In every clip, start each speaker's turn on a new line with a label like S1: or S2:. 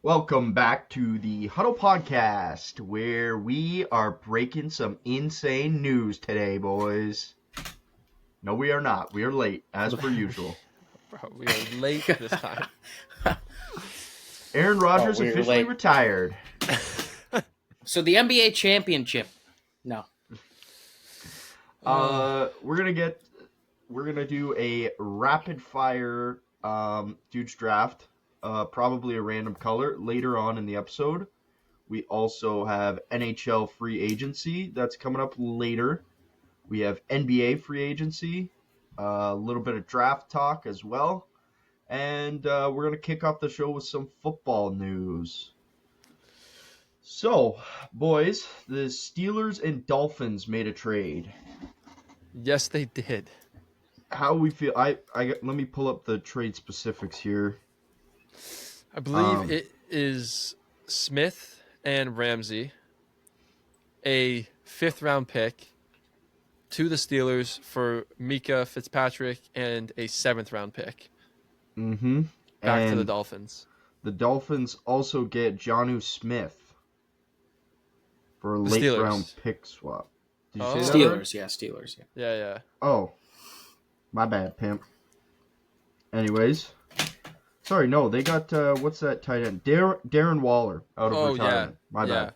S1: Welcome back to the Huddle Podcast, where we are breaking some insane news today, boys. No, we are not. We are late, as per usual.
S2: Bro, we are late this time.
S1: Aaron Rodgers officially retired.
S3: So the NBA championship. No.
S1: We're gonna do a rapid fire huge draft. Probably a random color later on in the episode. We also have NHL free agency that's coming up later. We have NBA free agency, a little bit of draft talk as well. And we're going to kick off the show with some football news. So, boys, the Steelers and Dolphins made a trade.
S2: Yes, they did.
S1: How we feel? Let me pull up the trade specifics here.
S2: I believe it is Smith and Ramsey, a 5th-round pick to the Steelers for Mika Fitzpatrick, and a 7th-round pick.
S1: Mm-hmm.
S2: Back to the Dolphins.
S1: The Dolphins also get Jonnu Smith for a late-round pick swap. Did you say that right?
S3: Steelers.
S2: Yeah.
S1: Oh, my bad, pimp. Anyways. Sorry, no, they got, what's that tight end? Darren Waller out of retirement.
S2: Yeah.
S1: My bad.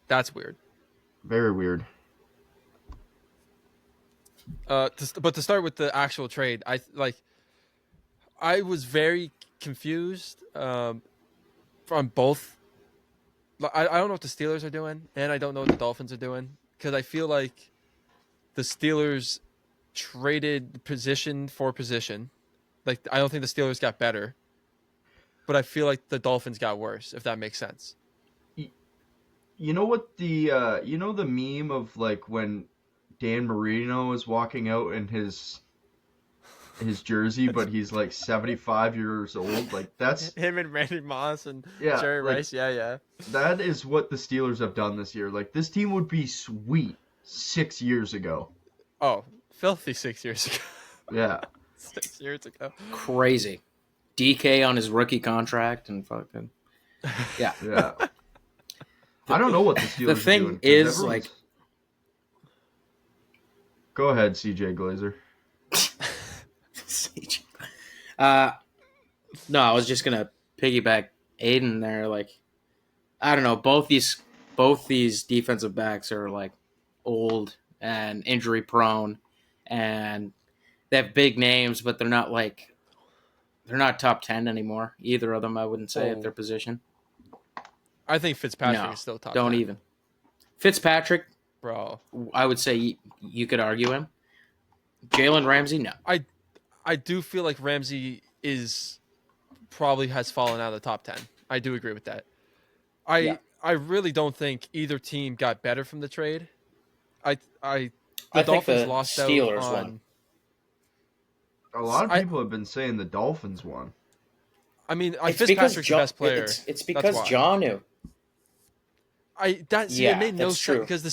S2: That's weird.
S1: Very weird.
S2: But to start with the actual trade, I was very confused from both. I don't know what the Steelers are doing, and I don't know what the Dolphins are doing, because I feel like the Steelers traded position for position. Like, I don't think the Steelers got better, but I feel like the Dolphins got worse, if that makes sense.
S1: You know what the meme of, like, when Dan Marino is walking out in his jersey, but he's, like, 75 years old? Like, that's...
S2: Him and Randy Moss and Jerry Rice, yeah.
S1: That is what the Steelers have done this year. Like, this team would be sweet 6 years ago.
S2: Oh, filthy 6 years ago.
S1: Yeah.
S2: 6 years ago.
S3: Crazy. DK on his rookie contract and fucking... Yeah.
S1: Yeah. I don't know what the Steelers
S3: The thing
S1: are doing,
S3: is, like...
S1: Go ahead, CJ Glazer.
S3: No, I was just going to piggyback Aiden there. Like, I don't know. Both these defensive backs are, like, old and injury prone, and they have big names, but they're not top 10 anymore. Either of them, I wouldn't say, at their position.
S2: I think Fitzpatrick is still top 10.
S3: Don't even. Fitzpatrick,
S2: bro.
S3: I would say you could argue him. Jalen Ramsey, no.
S2: I do feel like Ramsey probably has fallen out of the top 10. I do agree with that. I really don't think either team got better from the trade. The Dolphins lost
S3: Steelers
S2: out on...
S3: won.
S1: A lot of people have been saying the Dolphins won.
S2: I mean, Fitzpatrick's the best player.
S3: It's because Jonnu.
S2: It made no sense because the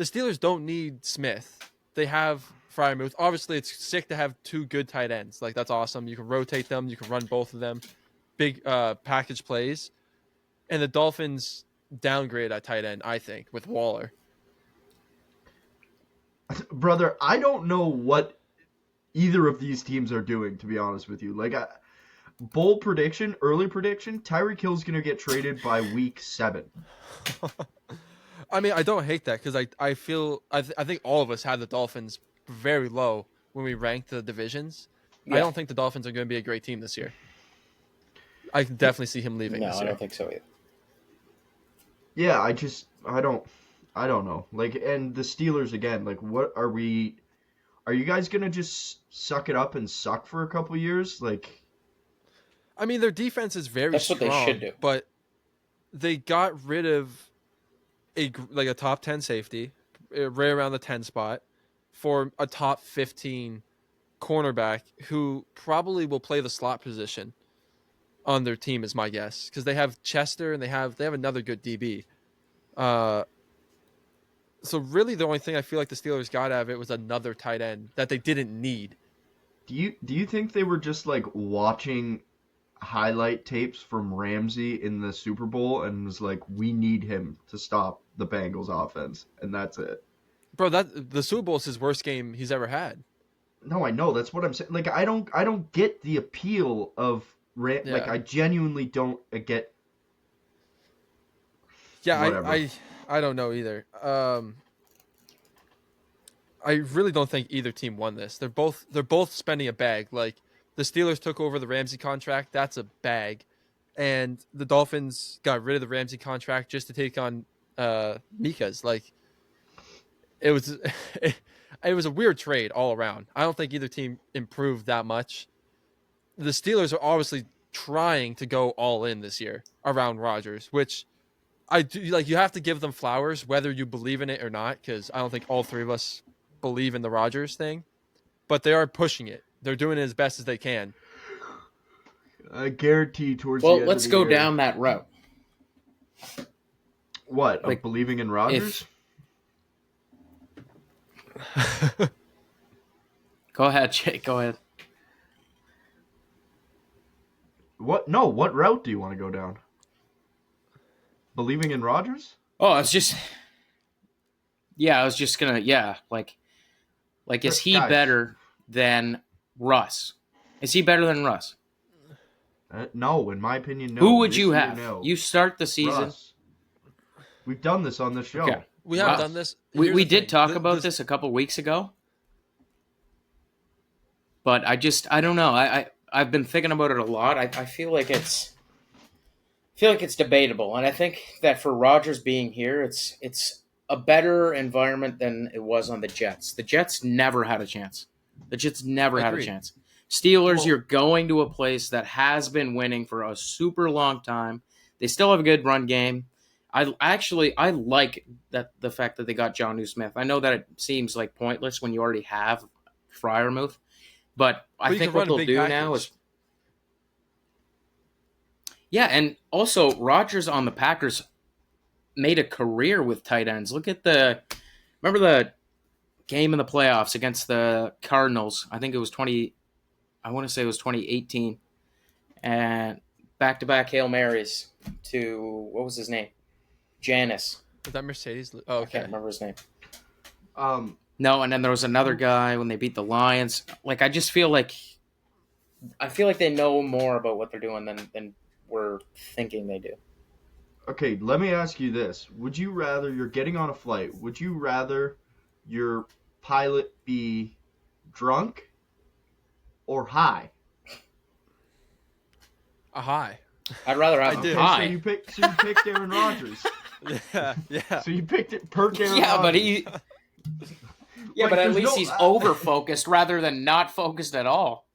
S2: Steelers don't need Smith. They have Freiermuth. Obviously, it's sick to have two good tight ends. Like, that's awesome. You can rotate them. You can run both of them. Big package plays. And the Dolphins downgrade at tight end, I think, with Waller.
S1: Brother, I don't know what either of these teams are doing, to be honest with you. Like, early prediction, Tyreek Hill's going to get traded by week 7.
S2: I mean, I don't hate that because I think all of us had the Dolphins very low when we ranked the divisions. Yeah. I don't think the Dolphins are going to be a great team this year. I can definitely see him leaving this year.
S3: No, I don't think so either.
S1: Yeah, I don't know. Like, and the Steelers again, like, what are you guys going to just suck it up and suck for a couple years? Like,
S2: I mean, their defense is very strong.
S3: That's what they should do.
S2: But they got rid of a top 10 safety, right around the 10 spot, for a top 15 cornerback who probably will play the slot position on their team, is my guess, because they have Chester and they have another good DB. So really, the only thing I feel like the Steelers got out of it was another tight end that they didn't need.
S1: Do you think they were just like watching highlight tapes from Ramsey in the Super Bowl and was like, we need him to stop the Bengals offense, and that's it.
S2: Bro, that the Super Bowl is his worst game he's ever had.
S1: No, I know. That's what I'm saying. Like, I don't get the appeal of like, I genuinely don't get.
S2: Yeah,
S1: Whatever.
S2: I don't know either. I really don't think either team won this. They're both spending a bag. Like, the Steelers took over the Ramsey contract. That's a bag. And the Dolphins got rid of the Ramsey contract just to take on Mika's. Like, it was it was a weird trade all around. I don't think either team improved that much. The Steelers are obviously trying to go all in this year around Rodgers, which I do like. You have to give them flowers whether you believe in it or not, because I don't think all three of us believe in the Rodgers thing, but they are pushing it. They're doing it as best as they can.
S1: I guarantee towards
S3: Well,
S1: the end
S3: let's
S1: of the
S3: go
S1: year,
S3: down that route.
S1: What?
S3: Like,
S1: of believing in Rodgers?
S3: Go ahead, Jake. Go ahead.
S1: What? No. What route do you want to go down? Believing in Rodgers?
S3: Oh, it's just. Yeah, I was just gonna. Yeah, like is he
S1: Guys.
S3: better than Russ? Is he better than Russ?
S1: No, in my opinion, no.
S3: Who would
S1: This
S3: you
S1: year,
S3: have?
S1: no.
S3: You start the season.
S1: Russ. We've done this on the show.
S3: Okay.
S2: We have
S3: Russ.
S2: done this.
S3: We
S2: Here's the
S3: did
S2: thing.
S3: talk about this a couple weeks ago, but I don't know. I've been thinking about it a lot. I feel like it's debatable, and I think that for Rodgers being here, it's a better environment than it was on the Jets. The Jets never had a chance. The Jets never had a
S2: Agreed.
S3: chance. Steelers,
S1: Well-
S3: you're going to a place that has been winning for a super long time. They still have a good run game. I like that the fact that they got Jonnu Smith. I know that it seems like pointless when you already have Freiermuth, but I
S2: you
S3: think
S2: can
S3: what
S2: run a
S3: they'll
S2: big
S3: do
S2: package.
S3: now is and also Rodgers on the Packers made a career with tight ends. Look at remember the game in the playoffs against the Cardinals. I think it was 2018, and back-to-back Hail Marys to what was his name? Giannis.
S2: Is that Mercedes? Oh,
S3: I can't
S2: okay.
S3: remember his name.
S1: No,
S3: and then there was another guy when they beat the Lions. Like, I just feel like they know more about what they're doing than we're thinking they do.
S1: Okay, let me ask you this. Would you rather, you're getting on a flight, would you rather your pilot be drunk or high?
S2: A high.
S3: I'd rather have
S2: I did.
S3: him high.
S1: So you picked Aaron Rodgers.
S2: Yeah.
S1: So you picked it per Aaron
S3: Yeah, but
S1: Rodgers.
S3: but at
S1: there's
S3: least
S1: no-
S3: he's over-focused rather than not focused at all.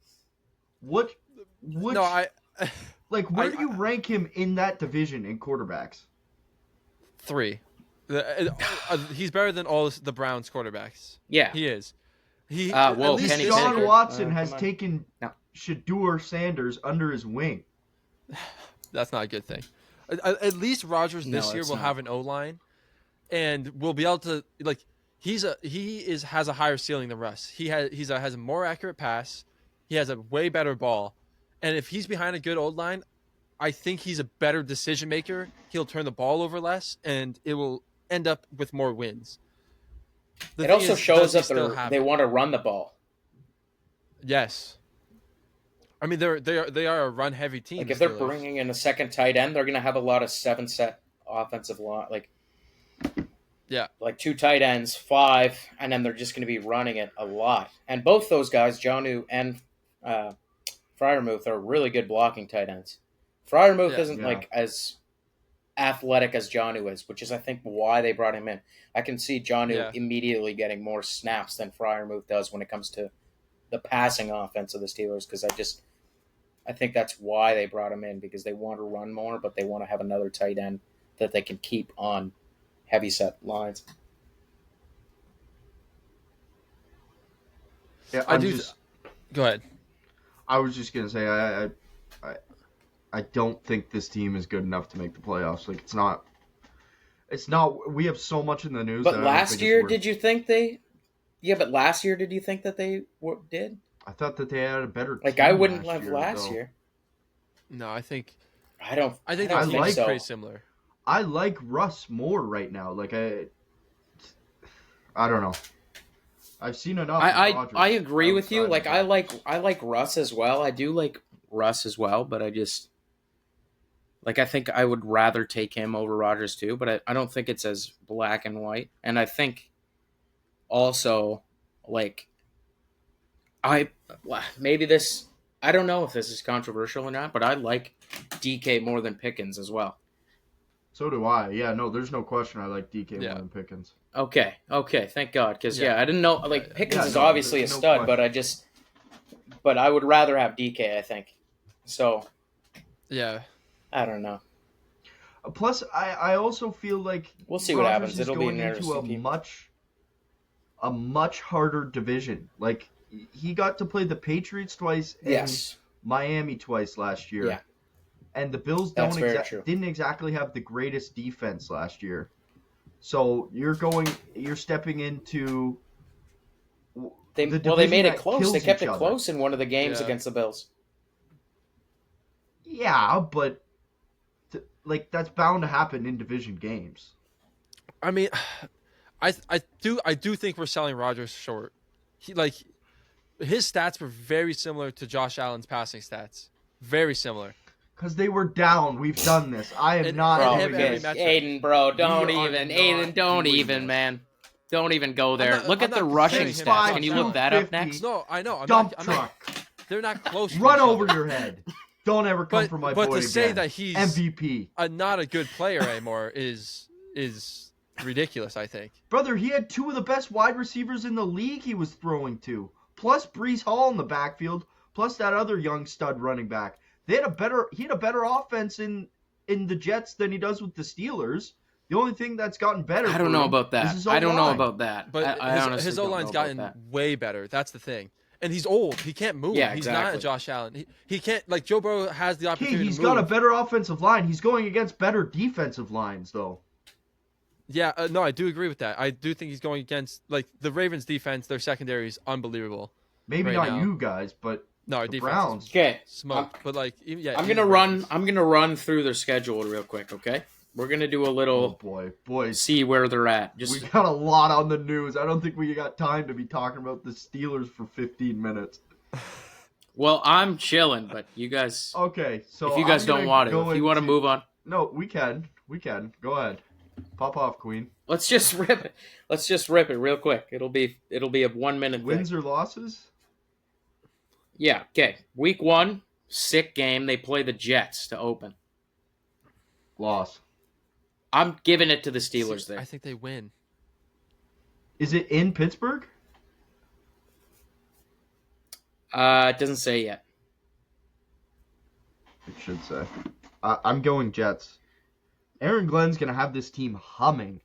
S1: What?
S2: No,
S1: Where do you rank him in that division in quarterbacks?
S2: 3. He's better than all the Browns quarterbacks.
S3: Yeah.
S2: He is. Whoa,
S1: At least
S3: Kenny
S1: Sean
S3: Pickett.
S1: Watson has
S3: Come on.
S1: taken
S3: No.
S1: Shador Sanders under his wing.
S2: That's not a good thing. At least Rodgers
S3: No,
S2: this year
S3: it's
S2: will
S3: not.
S2: have an O-line, and will be able to has a higher ceiling than Russ. He has a more accurate pass. He has a way better ball, and if he's behind a good O-line, I think he's a better decision maker. He'll turn the ball over less, and it will end up with more wins. The
S3: It
S2: thing
S3: also
S2: is,
S3: shows
S2: does he
S3: that
S2: still have
S3: they
S2: it?
S3: want to run the ball.
S2: Yes. I mean, they are a run heavy team.
S3: Like, if
S2: the
S3: they're
S2: Steelers.
S3: bringing in a second tight end, they're going to have a lot of 7-set offensive line.
S2: Yeah.
S3: Like 2 tight ends, 5, and then they're just going to be running it a lot. And both those guys, Jonnu and Freiermuth, are really good blocking tight ends. Freiermuth isn't as athletic as Jonnu is, which is, I think, why they brought him in. I can see Jonnu immediately getting more snaps than Freiermuth does when it comes to the passing offense of the Steelers, because I think that's why they brought him in, because they want to run more, but they want to have another tight end that they can keep on heavy-set lines.
S1: Yeah,
S2: Go ahead.
S1: I was just gonna say I don't think this team is good enough to make the playoffs. Like, it's not. We have so much in the news.
S3: But
S1: that I don't
S3: last
S1: think
S3: year,
S1: it's worth-
S3: did you think they? Yeah, but last year, did you think that they did?
S1: I thought that they had a better.
S3: Like,
S1: team
S3: I wouldn't
S1: last
S3: have
S1: year,
S3: last
S1: though.
S3: year.
S2: No, I think
S3: I don't
S2: they're
S1: like
S3: so.
S2: pretty similar.
S1: I like Russ more right now. Like I don't know. I've seen enough.
S3: I agree with you.
S1: outside
S3: Like
S1: of that.
S3: I like Russ as well. I do like Russ as well, but I just I think I would rather take him over Rodgers too, but I don't think it's as black and white. And I think also like maybe this I don't know if this is controversial or not, but I like DK more than Pickens as well.
S1: So do I. Yeah, no, there's no question I like DK more
S2: Yeah.
S1: than Pickens.
S3: Okay, thank God, because
S2: Yeah.
S3: I didn't know Pickens is
S1: no,
S3: obviously a
S1: there's no
S3: stud,
S1: question.
S3: but I would rather have DK. I think so.
S2: Yeah.
S3: I don't know.
S1: Plus, I also feel like
S3: We'll see what
S1: Rodgers
S3: happens.
S1: is
S3: It'll be
S1: going
S3: an
S1: into
S3: interesting game.
S1: a much harder division. Like he got to play the Patriots twice and
S3: Yes.
S1: Miami twice last year.
S3: Yeah.
S1: And the Bills
S3: That's very true.
S1: didn't exactly have the greatest defense last year. So you're stepping into
S3: They
S1: division
S3: made it
S1: that
S3: close.
S1: kills
S3: They kept
S1: each
S3: it
S1: other.
S3: close in one of the games
S2: Yeah.
S3: against the Bills.
S1: Yeah, but that's bound to happen in division games.
S2: I mean, I do think we're selling Rodgers short. His stats were very similar to Josh Allen's passing stats. Very similar.
S1: Because they were down. We've done this. I am not
S3: Bro,
S2: him
S1: doing
S2: every
S1: this.
S2: metric.
S3: Aiden, bro, don't
S1: We are
S3: even.
S1: not
S3: Aiden, don't
S1: doing
S3: even,
S1: this.
S3: man. Don't even go there.
S2: not-
S3: Look
S2: I'm
S3: at the
S2: not
S3: rushing
S2: saying him
S3: stats.
S2: as
S3: Can you
S2: Josh
S3: look that up
S1: 250.
S3: next?
S2: No, I know.
S1: Dump truck.
S2: They're not close. to
S1: Run
S2: each
S1: over
S2: other.
S1: your head. Don't ever come for my boy
S2: But to say
S1: again.
S2: that he's
S1: MVP.
S2: not a good player anymore is ridiculous. I think.
S1: Brother, he had two of the best wide receivers in the league he was throwing to. Plus Brees Hall in the backfield. Plus that other young stud running back. He had a better offense in the Jets than he does with the Steelers. The only thing that's gotten better.
S3: I don't know about that. I don't know about that.
S2: But
S3: I honestly
S2: his
S3: don't
S2: O-line's
S3: know about
S2: gotten
S3: that.
S2: way better. That's the thing. And he's old. He can't move.
S3: Yeah,
S2: He's not
S3: exactly.
S2: a Josh Allen. He can't like Joe Burrow has the
S1: Okay,
S2: opportunity
S1: he's
S2: to move.
S1: got a better offensive line. He's going against better defensive lines, though.
S2: Yeah, no, I do agree with that. I do think he's going against the Ravens' defense. Their secondary is unbelievable.
S1: Maybe
S2: Right
S1: not
S2: now.
S1: you guys, but
S2: No, our
S1: the
S2: defense
S1: Browns.
S3: Okay,
S2: is smoked. But
S3: I'm gonna run through their schedule real quick. Okay, we're gonna do a
S1: Oh
S3: little
S1: boy, boys.
S3: see where they're at.
S1: We
S3: Just
S1: got a lot on the news. I don't think we got time to be talking about the Steelers for 15 minutes.
S3: well, I'm chilling, but you guys,
S1: Okay, so
S3: if you guys
S1: I'm
S3: don't
S1: gonna
S3: want
S1: go
S3: to, if you want to
S1: into-
S3: move on,
S1: No, we can. Go ahead. Pop off, Queen.
S3: let's just rip it. Let's just rip it real quick. It'll be a 1 minute
S1: Wins
S3: thing.
S1: or losses?
S3: Yeah. Okay. Week 1, sick game. They play the Jets to open.
S1: Loss.
S3: I'm giving it to the Steelers there.
S2: I think they win.
S1: Is it in Pittsburgh?
S3: It doesn't say yet.
S1: It should say. I'm going Jets. Aaron Glenn's going to have this team humming.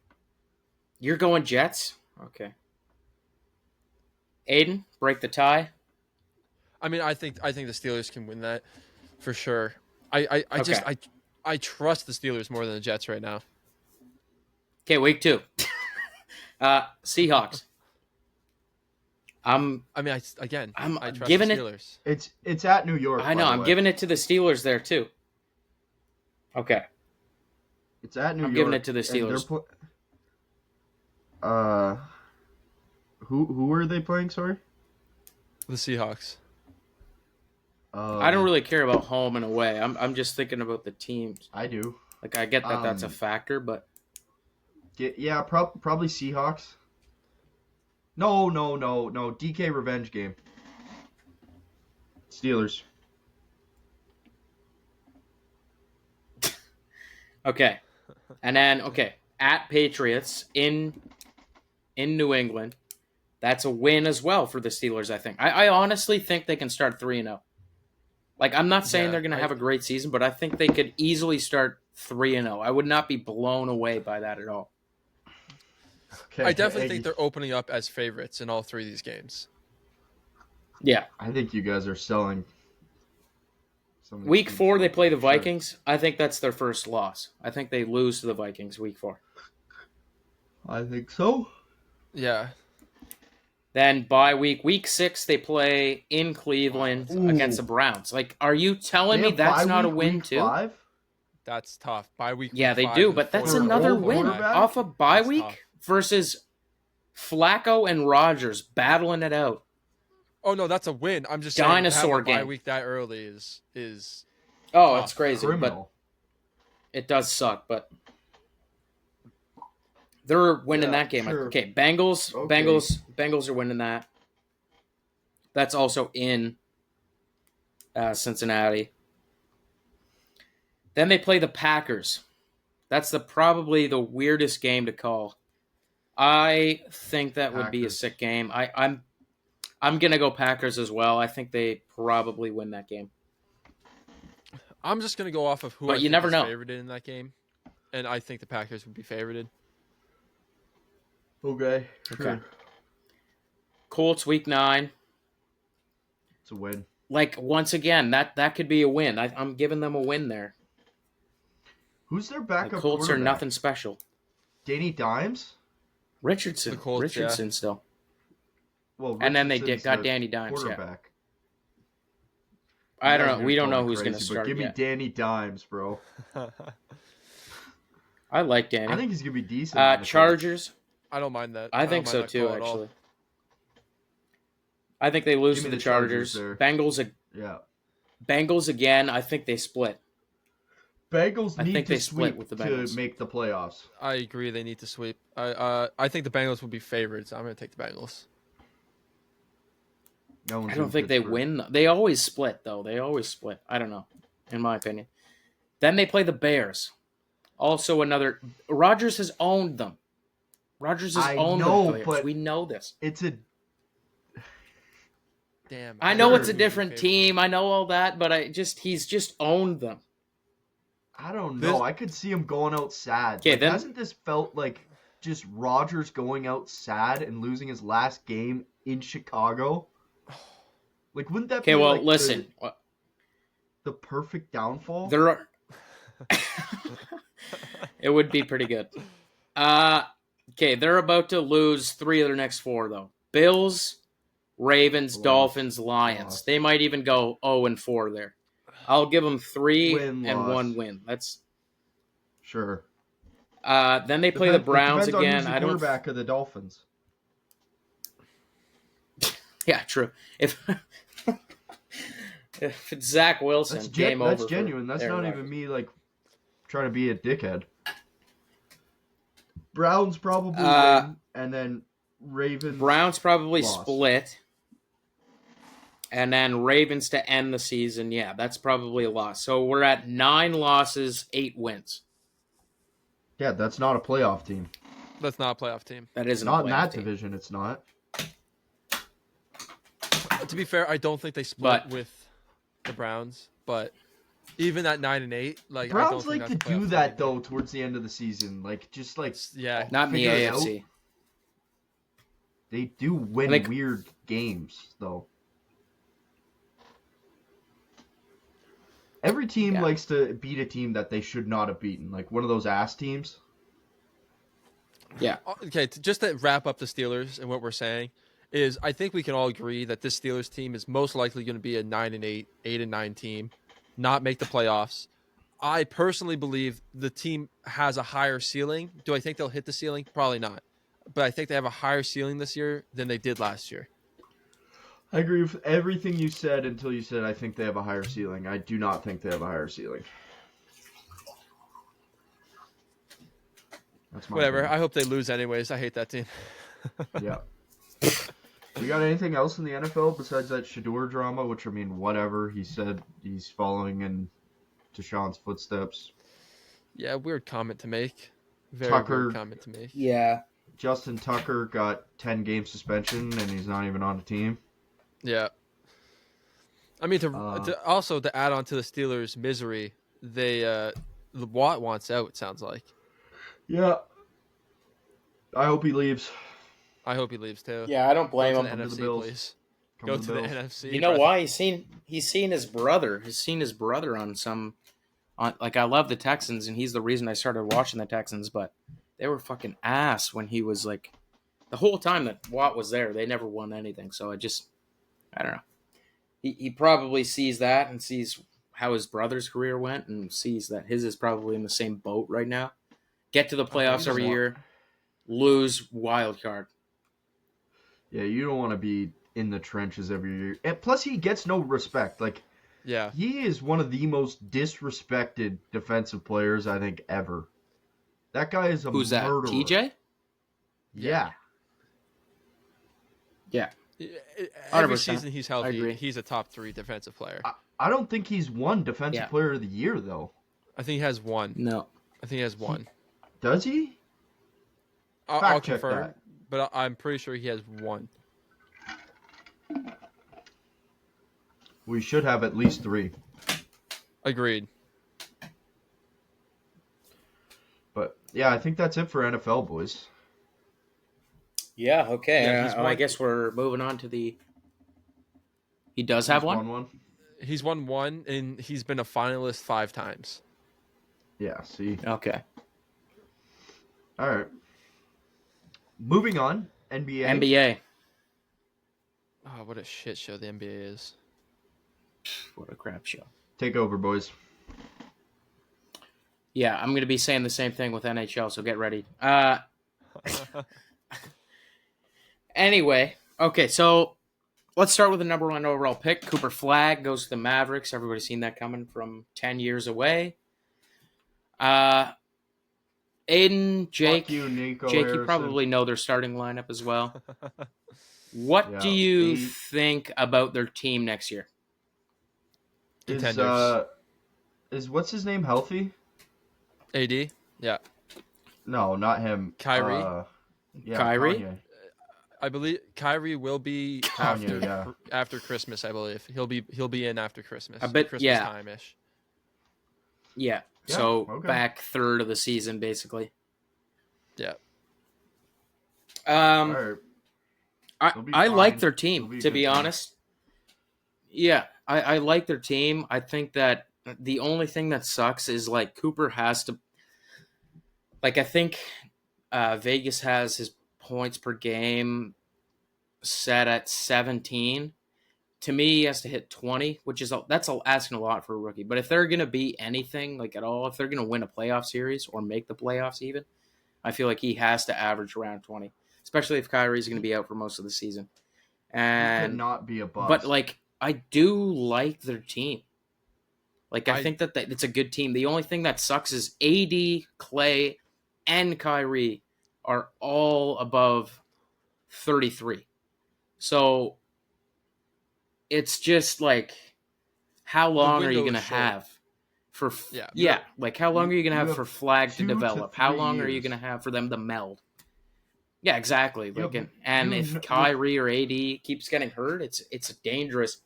S3: You're going Jets? Okay. Aiden, break the tie.
S2: I mean, I think the Steelers can win that for sure. I trust the Steelers more than the Jets right now.
S3: Okay, week 2. Seahawks.
S2: I mean, I trust
S3: giving
S2: the
S3: it-
S2: Steelers.
S1: It's at New York.
S3: I know.
S1: by the
S3: I'm
S1: way.
S3: giving it to the Steelers there too. Okay.
S1: It's at New York.
S3: I'm giving it to the
S1: and they're
S3: Steelers.
S1: Who are they playing? Sorry.
S2: The Seahawks.
S3: I don't really care about home and away. I'm just thinking about the teams.
S1: I do.
S3: Like I get that that's a factor, but
S1: Yeah, probably Seahawks. No. DK revenge game. Steelers.
S3: okay. And then at Patriots in New England. That's a win as well for the Steelers, I think. I honestly think they can start 3-0. Like I'm not saying
S2: Yeah,
S3: they're going to have a great season, but I think they could easily start 3-0. I would not be blown away by that at all.
S1: Okay.
S2: I definitely think they're opening up as favorites in all three of these games.
S3: Yeah.
S1: I think you guys are selling.
S3: Week 4, they play the Vikings. I think that's their first loss. I think they lose to the Vikings week 4.
S1: I think so.
S2: Yeah.
S3: Then bye week 6, they play in Cleveland against the Browns. Like, are you telling me that's not a win too?
S1: 5?
S2: That's tough. Bye week.
S3: Yeah,
S2: week
S3: they
S2: 5
S3: do,
S2: and
S3: but that's
S2: for an
S3: another
S2: old
S3: win
S2: quarterback.
S3: off a bye
S2: That's
S3: week
S2: tough.
S3: versus Flacco and Rodgers battling it out.
S2: Oh no, that's a win. I'm just
S3: Dinosaur
S2: saying to have a bye
S3: game.
S2: week that early is
S3: Oh,
S2: tough.
S3: it's crazy,
S1: Criminal.
S3: but it does suck. But they're winning
S1: Yeah,
S3: that game.
S1: sure.
S3: Okay, Bengals.
S1: Okay.
S3: Bengals are winning that. That's also in Cincinnati. Then they play the Packers. That's probably the weirdest game to call. I think that would be a
S1: Packers.
S3: sick game. I'm gonna go Packers as well. I think they probably win that game.
S2: I'm just gonna go off of who
S3: But
S2: I
S3: you
S2: think
S3: never
S2: is
S3: know.
S2: favored in that game, and I think the Packers would be favored.
S1: Okay.
S3: Okay. Colts week 9.
S1: It's a win.
S3: Like, once again, that could be a win. I'm giving them a win there.
S1: Who's their
S3: The
S1: backup
S3: Colts are
S1: quarterback?
S3: nothing special.
S1: Danny Dimes?
S3: Richardson.
S2: The Colts,
S3: Richardson still.
S1: Well,
S3: And then they
S1: Richardson's
S3: got
S1: the
S3: Danny Dimes, yeah.
S1: quarterback.
S3: I don't
S1: You guys
S3: know.
S1: are
S3: We don't know
S1: going
S3: who's going to
S1: crazy,
S3: start
S1: But give me
S3: yet.
S1: Danny Dimes, bro.
S3: I like Danny.
S1: I think he's going to be decent. honestly.
S3: Chargers.
S2: I don't mind that.
S3: I
S2: don't
S3: think
S2: mind
S3: so
S2: that
S3: too,
S2: call at all.
S3: actually. I think they lose
S1: Give
S3: to
S1: me
S3: the
S1: the Chargers
S3: Chargers.
S1: there.
S3: Bengals,
S1: Yeah.
S3: Bengals again. I think they split.
S1: Bengals
S3: I
S1: need
S3: think
S1: to
S3: they split
S1: sweep
S3: with the
S1: to
S3: Bengals.
S1: make the playoffs.
S2: I agree. They need to sweep. I think the Bengals will be favored, so I'm going to take the Bengals.
S1: No one's
S3: I don't
S1: in
S3: think they
S1: Pittsburgh.
S3: win. They always split, though. They always split. I don't know, in my opinion. Then they play the Bears. Also another. Rodgers has owned them. Rodgers has
S1: I
S3: owned
S1: know,
S3: the Bears.
S1: but-
S3: We know this.
S1: It's a
S2: Damn.
S3: I know
S1: Sure.
S3: it's a different team. I know all that, but he's just owned them.
S1: I don't
S2: This-
S1: know. I could see him going out sad.
S3: Okay,
S1: Like,
S3: then-
S1: hasn't this felt like just Rodgers going out sad and losing his last game in Chicago? Like, wouldn't that
S3: Okay,
S1: be
S3: well,
S1: like
S3: listen.
S1: the perfect downfall?
S3: There are. It would be pretty good. Okay, they're about to lose 3 of their next 4, though. Bills, Ravens,
S1: Loss.
S3: Dolphins, Lions.
S1: Loss.
S3: They might even go 0-4 there. I'll give them 3
S1: Win,
S3: and
S1: loss.
S3: 1 win. That's.
S1: Sure.
S3: Then they play the Browns
S1: depends on
S3: again.
S1: who's the
S3: I don't.
S1: quarterback of the Dolphins.
S3: Yeah, true. If if it's Zach Wilson,
S1: That's
S3: game over.
S1: That's
S3: for
S1: genuine. That's
S3: Aaron
S1: not
S3: Rodgers.
S1: even me like trying to be a dickhead. Browns probably win, and then Ravens.
S3: Browns probably
S1: loss.
S3: split. And then Ravens to end the season. Yeah, that's probably a loss. So we're at 9 losses, 8 wins.
S1: Yeah, that's not a playoff team.
S2: That's not a playoff team.
S3: That isn't
S1: Not
S3: a
S1: in
S3: playoff
S1: that
S3: team.
S1: division. It's not.
S2: To be fair, I don't think they split
S3: But-
S2: with the Browns, but even at 9-8, like I don't
S1: Browns
S2: think
S1: like to
S2: that's a playoff
S1: do that
S2: team.
S1: though towards the end of the season, like just like
S2: Yeah.
S3: Not in the
S1: figure it out.
S3: AFC.
S1: They do win
S3: Like-
S1: weird games though. Every team
S3: Yeah.
S1: likes to beat a team that they should not have beaten, like one of those ass teams.
S3: Yeah.
S2: Okay, just to wrap up the Steelers and what we're saying is I think we can all agree that this Steelers team is most likely going to be a 9-8, 8-9 team, not make the playoffs. I personally believe the team has a higher ceiling. Do I think they'll hit the ceiling? Probably not. But I think they have a higher ceiling this year than they did last year.
S1: I agree with everything you said until you said I think they have a higher ceiling. I do not think they have a higher ceiling. That's my
S2: Whatever.
S1: opinion.
S2: I hope they lose anyways. I hate that team.
S1: Yeah. We got anything else in the NFL besides that Shador drama? Which, I mean, whatever. He said he's following in Deshaun's footsteps.
S2: Yeah, weird comment to make. Very
S1: Tucker-
S2: weird comment to make.
S3: Yeah.
S1: Justin Tucker got 10-game suspension, and he's not even on the team.
S2: Yeah. I mean,
S1: Uh,
S2: to add on to the Steelers' misery, the Watt wants out. It sounds like.
S1: Yeah. I hope he leaves.
S2: I hope he leaves too.
S3: Yeah, I don't blame
S2: Go
S3: him.
S2: to the
S1: Come to the
S2: NFC,
S1: Bills.
S2: please.
S1: Come
S2: Go
S1: to
S2: to
S1: the
S2: the
S1: Bills.
S2: NFC.
S3: You know why? He's seen his brother. He's seen his brother on some. Like, I love the Texans, and he's the reason I started watching the Texans. But they were fucking ass when he was like the whole time that Watt was there, they never won anything. So I don't know. He probably sees that and sees how his brother's career went and sees that his is probably in the same boat right now. Get to the playoffs every year, lose wild card.
S1: Yeah, you don't want to be in the trenches every year. And plus, he gets no respect. Like,
S2: Yeah.
S1: he is one of the most disrespected defensive players I think ever. That guy is a
S3: Who's that?
S1: murderer.
S3: TJ?
S1: Yeah.
S3: Yeah.
S2: Every
S3: 100%.
S2: season he's
S3: I
S2: healthy,
S3: agree.
S2: he's a top 3 defensive player.
S1: I don't think he's won Defensive Player of the Year, though.
S2: I think he has one.
S3: No.
S2: I think he has one.
S1: Does he?
S2: I'll
S1: Fact check
S2: confirm,
S1: that.
S2: but I'm pretty sure he has one.
S1: We should have at least 3.
S2: Agreed.
S1: But, yeah, I think that's it for NFL, boys.
S3: Yeah, okay.
S2: Yeah, he's
S3: I
S2: won-
S3: guess we're moving on to the... He does have
S1: He's
S3: one?
S1: won one?
S2: He's won one, and he's been a finalist 5 times.
S1: Yeah, see.
S3: Okay.
S1: All right. Moving on, NBA.
S3: NBA.
S2: Oh, what a shit show the NBA is.
S3: What a crap show.
S1: Take over, boys.
S3: Yeah, I'm going to be saying the same thing with NHL, so get ready. Anyway, okay, so let's start with the number 1 overall pick. Cooper Flagg goes to the Mavericks. Everybody's seen that coming from 10 years away. Aiden, Jake,
S1: Fuck you, Nico
S3: Jake,
S1: Harrison.
S3: you probably know their starting lineup as well. What
S1: Yeah,
S3: do you
S1: Aiden-
S3: think about their team next year?
S2: Contenders.
S1: Is what's his name healthy?
S2: AD? Yeah.
S1: No, not him.
S2: Kyrie?
S1: Yeah,
S3: Kyrie?
S1: Kanye.
S2: I believe Kyrie will be
S1: Kanye, yeah.
S2: after Christmas, I believe. He'll be in after Christmas.
S3: I bet-
S2: Christmas
S3: yeah.
S2: time-ish.
S3: Yeah,
S1: Yeah,
S3: so
S1: okay.
S3: back third of the season, basically.
S2: Yeah.
S1: All right. They'll be
S3: I like
S1: fine.
S3: their
S1: They'll
S3: team,
S1: be a
S3: to
S1: good
S3: be
S1: team.
S3: honest. Yeah, I like their team. I think that the only thing that sucks is, like, Cooper has to... Like, I think Vegas has his points per game set at 17. To me, he has to hit 20, which is that's asking a lot for a rookie. But if they're going to be anything, like, at all, if they're going to win a playoff series or make the playoffs even, I feel like he has to average around 20, especially if Kyrie's going to be out for most of the season.
S1: He
S3: And
S1: could not be a bust.
S3: but, like, I do like their team. Like, I
S2: I-
S3: think that it's a good team. The only thing that sucks is AD, Clay, and Kyrie are all above 33. So it's just like, how long are you
S2: window
S3: going to
S2: is short.
S3: have for
S2: Yeah.
S3: like, how long are you going to have
S1: have
S3: for Flag to
S1: 2 to
S3: develop? How
S1: 3
S3: long are you
S1: years.
S3: going to have for them to meld? Yeah, exactly.
S1: Yeah,
S3: Like,
S1: but
S3: and
S1: you
S3: if
S1: know-
S3: Kyrie or AD keeps getting hurt, it's dangerous.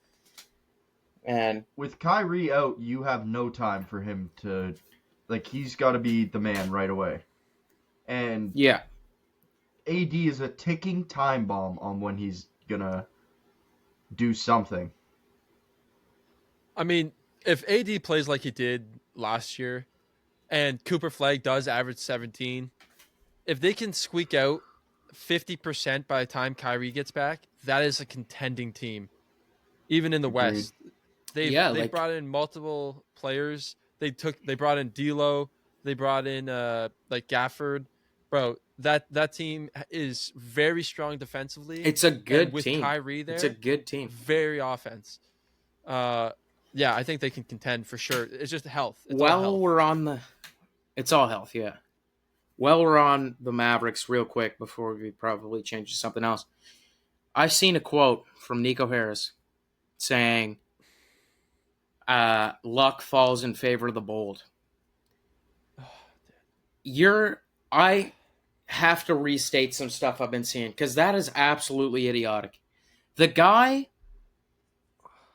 S3: And
S1: With Kyrie out, you have no time for him to, like, he's got to be the man right away. And
S3: yeah,
S1: AD is a ticking time bomb on when he's gonna do something.
S2: I mean, if AD plays like he did last year and Cooper Flagg does average 17, if they can squeak out 50% by the time Kyrie gets back, that is a contending team. Even in the
S1: Agreed.
S2: West. They've
S3: like-
S2: brought in multiple players. They brought in D'Lo, they brought in like Gafford. Bro, that team is very strong defensively.
S3: it's a good
S2: and with
S3: team.
S2: Kyrie there,
S3: It's a good team.
S2: very offense. Yeah, I think they can contend for sure. It's just health. It's all
S3: Well,
S2: health.
S3: we're on the. It's all health, yeah. Well, we're on the Mavericks real quick before we probably change to something else. I've seen a quote from Nico Harris saying, "Luck falls in favor of the bold." I have to restate some stuff I've been seeing because that is absolutely idiotic. The guy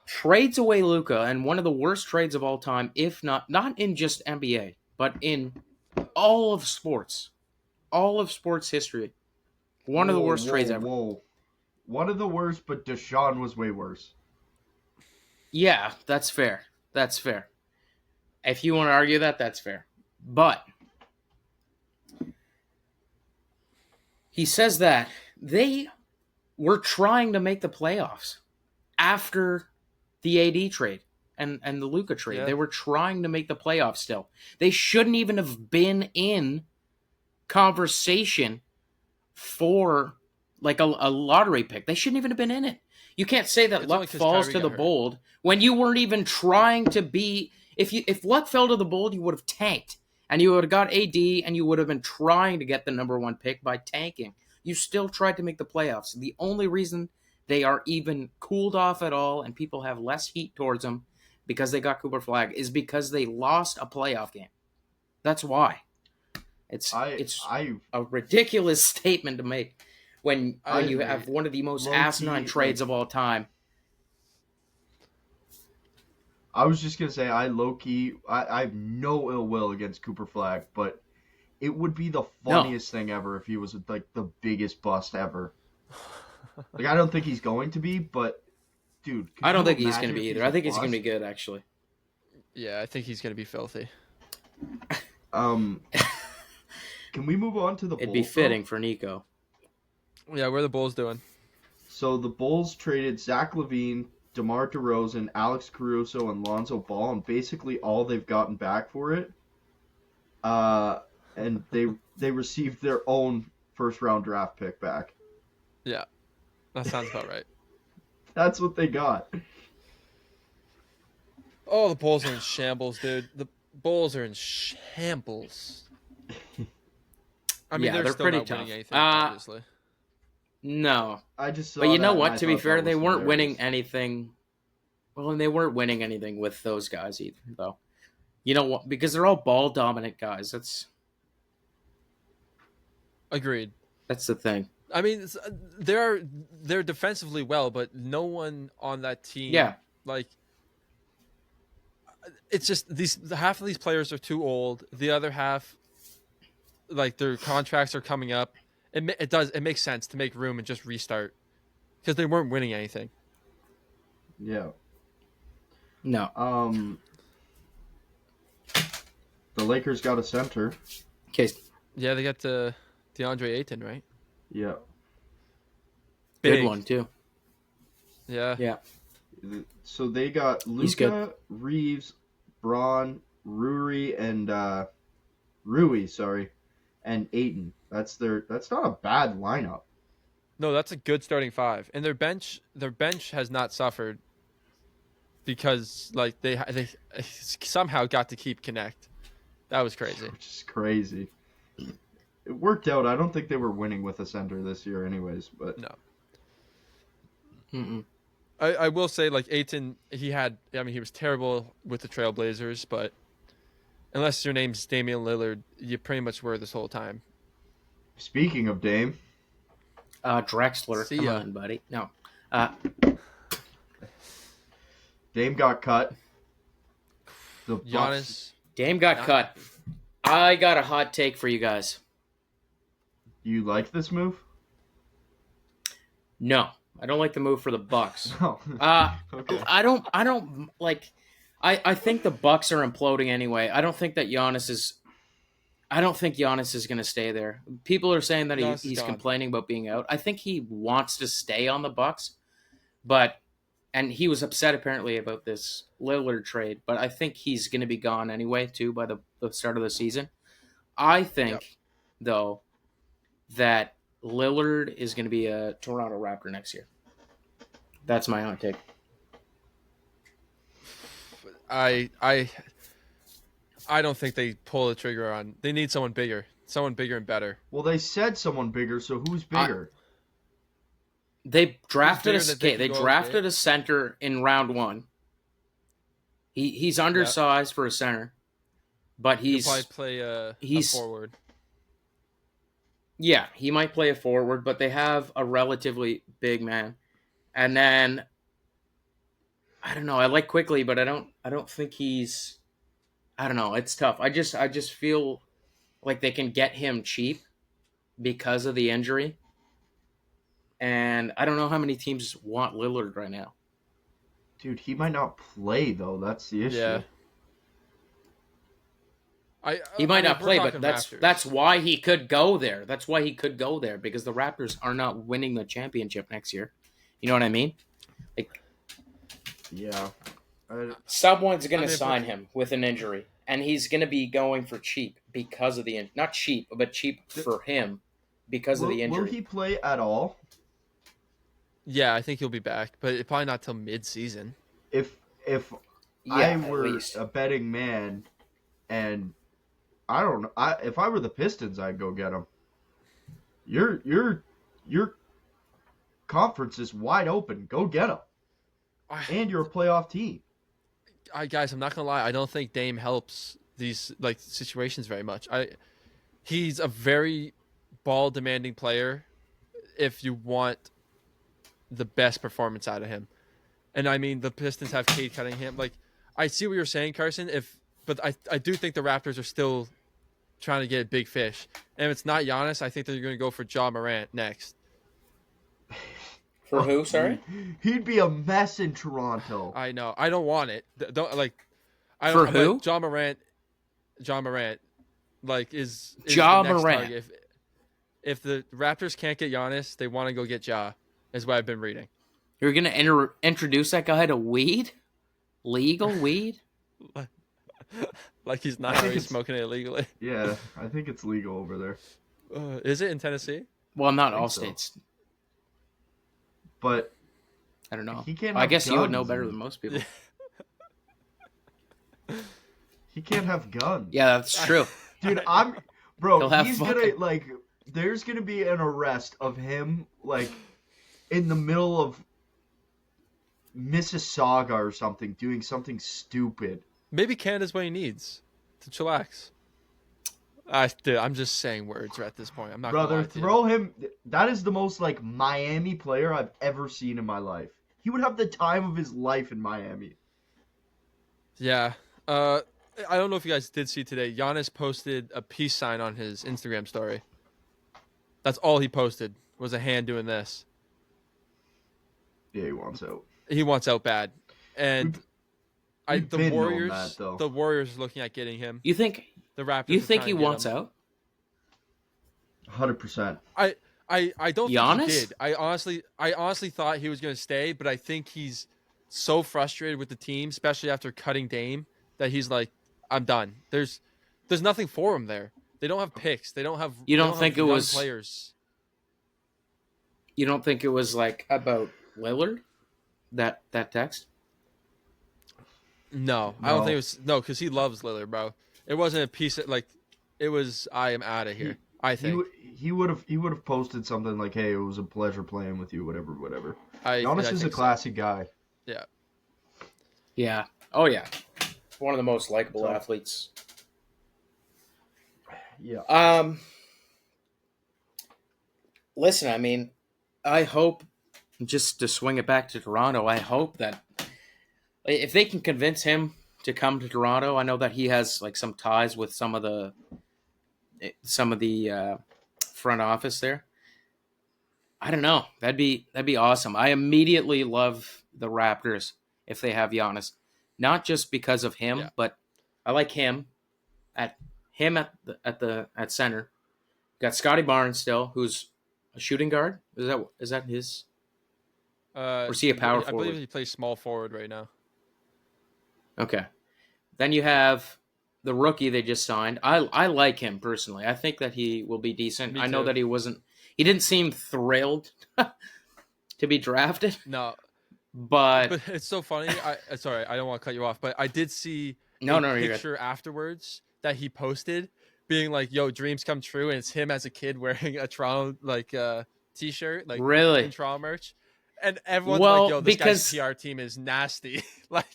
S3: trades away Luka, and one of the worst trades of all time, if not in just NBA, but in all of sports history. One of the worst trades ever.
S1: Whoa. One of the worst, but Deshaun was way worse.
S3: Yeah, that's fair. That's fair. If you want to argue that, that's fair. But he says that they were trying to make the playoffs after the AD trade and the Luka trade.
S2: Yeah.
S3: They were trying to make the playoffs still. They shouldn't even have been in conversation for like a lottery pick. They shouldn't even have been in it. You can't say that
S2: It's only
S3: luck
S2: 'cause
S3: falls
S2: Kyrie
S3: to
S2: got
S3: the
S2: hurt.
S3: bold when you weren't even trying to be. If luck fell to the bold, you would have tanked. And you would have got AD, and you would have been trying to get the number one pick by tanking. You still tried to make the playoffs. The only reason they are even cooled off at all and people have less heat towards them because they got Cooper Flagg is because they lost a playoff game. That's why. It's a ridiculous statement to make when you have one of the most asinine trades of all time.
S1: I was just gonna say, I have no ill will against Cooper Flagg, but it would be the funniest thing ever if he was like the biggest bust ever. Like, I don't think he's going to be, but dude,
S3: I don't think he's going to be either. I think he's going to be good, actually.
S2: Yeah, I think he's going to be filthy.
S1: Can we move on to the Bulls?
S3: It'd be fitting for Nico.
S2: Yeah, what are the Bulls doing?
S1: So the Bulls traded Zach LaVine, DeMar DeRozan, Alex Caruso, and Lonzo Ball, and basically all they've gotten back for it. And they received their own first-round draft pick back.
S2: Yeah, that sounds about right.
S1: That's what they got.
S2: Oh, the Bulls are in shambles, dude. The Bulls are in shambles. I mean, they're still
S3: pretty
S2: not
S3: tough.
S2: winning anything, obviously.
S3: No.
S1: I just saw
S3: But you know
S1: that
S3: what?
S1: and
S3: To
S1: I
S3: be
S1: thought
S3: fair,
S1: that
S3: they
S1: was
S3: weren't
S1: hilarious.
S3: winning anything. Well, and they weren't winning anything with those guys either, though. You know what? Because they're all ball-dominant guys.
S2: Agreed.
S3: That's the thing.
S2: I mean, they're defensively well, but no one on that team.
S3: Yeah.
S2: Like, it's just half of these players are too old. The other half, like, their contracts are coming up. It makes sense to make room and just restart because they weren't winning anything.
S1: Yeah.
S3: No.
S1: The Lakers got a center.
S3: Okay.
S2: Yeah, they got DeAndre Ayton, right?
S1: Yeah.
S3: Good
S2: Big.
S3: one, too.
S2: Yeah.
S3: Yeah.
S1: So they got
S3: He's good.
S1: Luka, Reeves, Braun, Rui, and and Ayton. That's not a bad lineup.
S2: No, that's a good starting five, and their bench has not suffered because like they somehow got to keep Connect. That was crazy.
S1: Which is crazy. It worked out. I don't think they were winning with a center this year, anyways. But
S2: No.
S3: Mm-mm.
S2: I will say, like, Ayton, he was terrible with the Trailblazers, but unless your name's Damian Lillard, you pretty much were this whole time.
S1: speaking of Dame,
S3: Drexler,
S2: See
S3: come
S2: ya.
S3: on, buddy. No.
S1: Dame got cut. The Bucks,
S2: Giannis,
S3: Dame got cut. I got a hot take for you guys.
S1: you like this move?
S3: No, I don't like the move for the Bucks.
S1: Oh. Okay.
S3: I don't like. I think the Bucks are imploding anyway. I don't think Giannis is going to stay there. People are saying that
S2: Giannis is
S3: he's
S2: gone.
S3: complaining about being out. I think he wants to stay on the Bucks, and he was upset apparently about this Lillard trade. But I think he's going to be gone anyway too by the start of the season. I think though that Lillard is going to be a Toronto Raptor next year. That's my hot take.
S2: I don't think they pull the trigger on. They need someone bigger and better.
S1: Well, they said someone bigger, so who's bigger?
S3: They drafted
S2: bigger that they could go
S3: drafted a center in round one. He's undersized for a center, but
S2: He'll
S3: he's
S2: probably play a forward.
S3: Yeah, he might play a forward, but they have a relatively big man. And then I don't know. I like Quickly, but I don't think he's. I don't know. It's tough. I just feel like they can get him cheap because of the injury. And I don't know how many teams want Lillard right now.
S1: Dude, he might not play though. That's the issue.
S2: Yeah.
S3: He might not
S2: we're
S3: play, but
S2: talking
S3: that's
S2: Raptors.
S3: why he could go there. That's why he could go there because the Raptors are not winning the championship next year. You know what I mean? Like
S1: Yeah.
S3: someone's going
S2: I
S3: to
S2: mean,
S3: sign him with an injury, and he's going to be going for cheap because of the not cheap, but cheap for him because of the
S1: Will
S3: injury.
S1: he play at all?
S2: Yeah, I think he'll be back, but probably not till mid-season.
S1: If
S3: Yeah,
S1: I
S3: at
S1: were
S3: least.
S1: a betting man, and I don't know, if I were the Pistons, I'd go get him. Your conference is wide open. Go get him. And you're a playoff team.
S2: Guys, I'm not gonna lie. I don't think Dame helps these like situations very much. He's a very ball demanding player. If you want the best performance out of him, and I mean the Pistons have Cade Cunningham. Like I see what you're saying, Carson. But I do think the Raptors are still trying to get a big fish. And if it's not Giannis, I think they're going to go for Ja Morant next.
S3: For who? Sorry.
S1: He'd be a mess in Toronto.
S2: I know. I don't want it. Don't like.
S3: For who?
S2: Like, Ja Morant. Ja Morant, like is
S3: Ja
S2: the next
S3: Morant.
S2: target. If the Raptors can't get Giannis, they want to go get Ja. Is what I've been reading.
S3: You're going to introduce that guy to weed? Legal weed?
S2: Like he's not already smoking it illegally.
S1: Yeah, I think it's legal over there.
S2: Is it in Tennessee?
S3: Well, not
S1: I think
S3: all
S1: so.
S3: states.
S1: But
S3: I don't know.
S1: he can't.
S3: I
S1: have
S3: guess you would know
S1: guns
S3: better
S1: and-
S3: than most people.
S1: He can't have guns.
S3: Yeah, that's true.
S1: Dude,
S3: He'll
S1: bro,
S3: have
S1: he's
S3: fucking-
S1: gonna, like, there's gonna be an arrest of him, like, in the middle of Mississauga or something, doing something stupid.
S2: Maybe Canada's what he needs to chillax. Dude, I'm just saying words at this point. I'm not gonna
S1: Brother,
S2: lie to you.
S1: throw him. That is the most, like, Miami player I've ever seen in my life. He would have the time of his life in Miami.
S2: Yeah. I don't know if you guys did see today. Giannis posted a peace sign on his Instagram story. That's all he posted was a hand doing this.
S1: Yeah, he wants out.
S2: He wants out bad, and
S1: we've
S2: the
S1: been on
S2: Warriors.
S1: that, though.
S2: The Warriors are looking at getting him.
S3: You think
S2: The Raptors.
S3: you
S2: are
S3: think
S2: trying
S3: he
S2: to get
S3: wants
S2: him.
S3: out?
S1: 100%.
S2: I don't think
S3: Giannis?
S2: he did. I honestly thought he was going to stay, but I think he's so frustrated with the team, especially after cutting Dame, that he's like, I'm done. There's nothing for him there. They don't have picks. They don't have.
S3: You
S2: they
S3: don't think
S2: have
S3: it
S2: young
S3: was-
S2: players?
S3: You don't think it was like about Lillard? That text?
S2: No, I don't think it was. No, because he loves Lillard, bro. It wasn't a piece of like. It was I am out of here. I think.
S1: He would have posted something like, "Hey, it was a pleasure playing with you." Whatever.
S2: I
S1: Giannis is a
S2: think so.
S1: classy guy.
S2: Yeah.
S3: Yeah. Oh yeah. One of the most likable
S1: So-
S3: athletes.
S1: Yeah.
S3: Listen, I mean, I hope, just to swing it back to Toronto, I hope that if they can convince him to come to Toronto, I know that he has like some ties with some of the front office there. I don't know. That'd be awesome. I immediately love the Raptors if they have Giannis, not just because of him,
S2: Yeah.
S3: but I like him at center. Got Scotty Barnes still, who's a shooting guard. Is that his? Or is he a power
S2: I
S3: forward?
S2: believe he plays small forward right now.
S3: Okay. Then you have the rookie they just signed. I like him personally. I think that he will be decent.
S2: Me
S3: I know
S2: too.
S3: that he didn't seem thrilled to be drafted,
S2: No,
S3: but
S2: but it's so funny. Sorry, I don't want to cut you off, but I did see
S3: no,
S2: a
S3: you're good.
S2: picture afterwards that he posted, being like, "Yo, dreams come true," and it's him as a kid wearing a Toronto t-shirt, like
S3: Really?
S2: in Toronto merch, and everyone's
S3: Well,
S2: like, "Yo, this
S3: because-
S2: guy's PR team is nasty." Like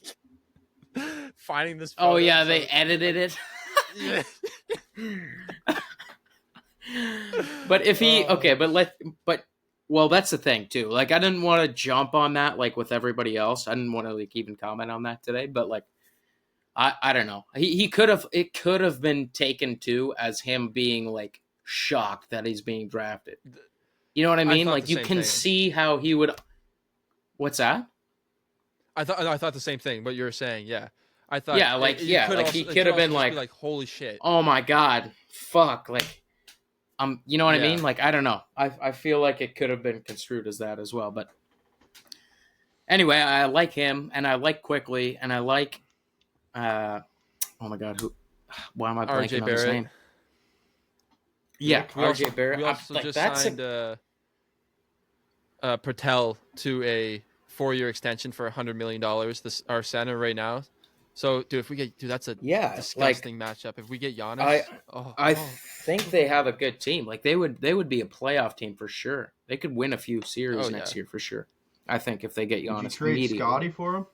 S2: finding this.
S3: Oh
S2: photo,
S3: yeah,
S2: so-
S3: they edited it.
S2: Yeah.
S3: But if he
S2: Oh.
S3: okay, but well, that's the thing too. Like, I didn't want to jump on that like with everybody else. I didn't want to like even comment on that today. But like, I don't know. He could have it could have been taken too as him being like shocked that he's being drafted. You know what I mean?
S2: thought
S3: Like,
S2: the
S3: you
S2: same
S3: can
S2: thing.
S3: see how he would. What's that?
S2: I thought the same thing. What you were saying, yeah. I thought,
S3: he could have been
S2: like, holy shit.
S3: Oh my god, fuck, like, you know what I
S2: Yeah.
S3: mean? Like, I don't know. I feel like it could have been construed as that as well. But anyway, I like him, and I like Quickly, and I like, oh my god, why am I blanking on his name? Yeah, RJ Barrett.
S2: We also just signed Patel to a 4-year extension for $100 million. Our center right now. So, dude, if we get, that's a disgusting matchup. If we get Giannis,
S3: I think they have a good team. Like they would be a playoff team for sure. They could win a few series next year for sure. I think if they get Giannis.
S1: Would you trade Scotty for him?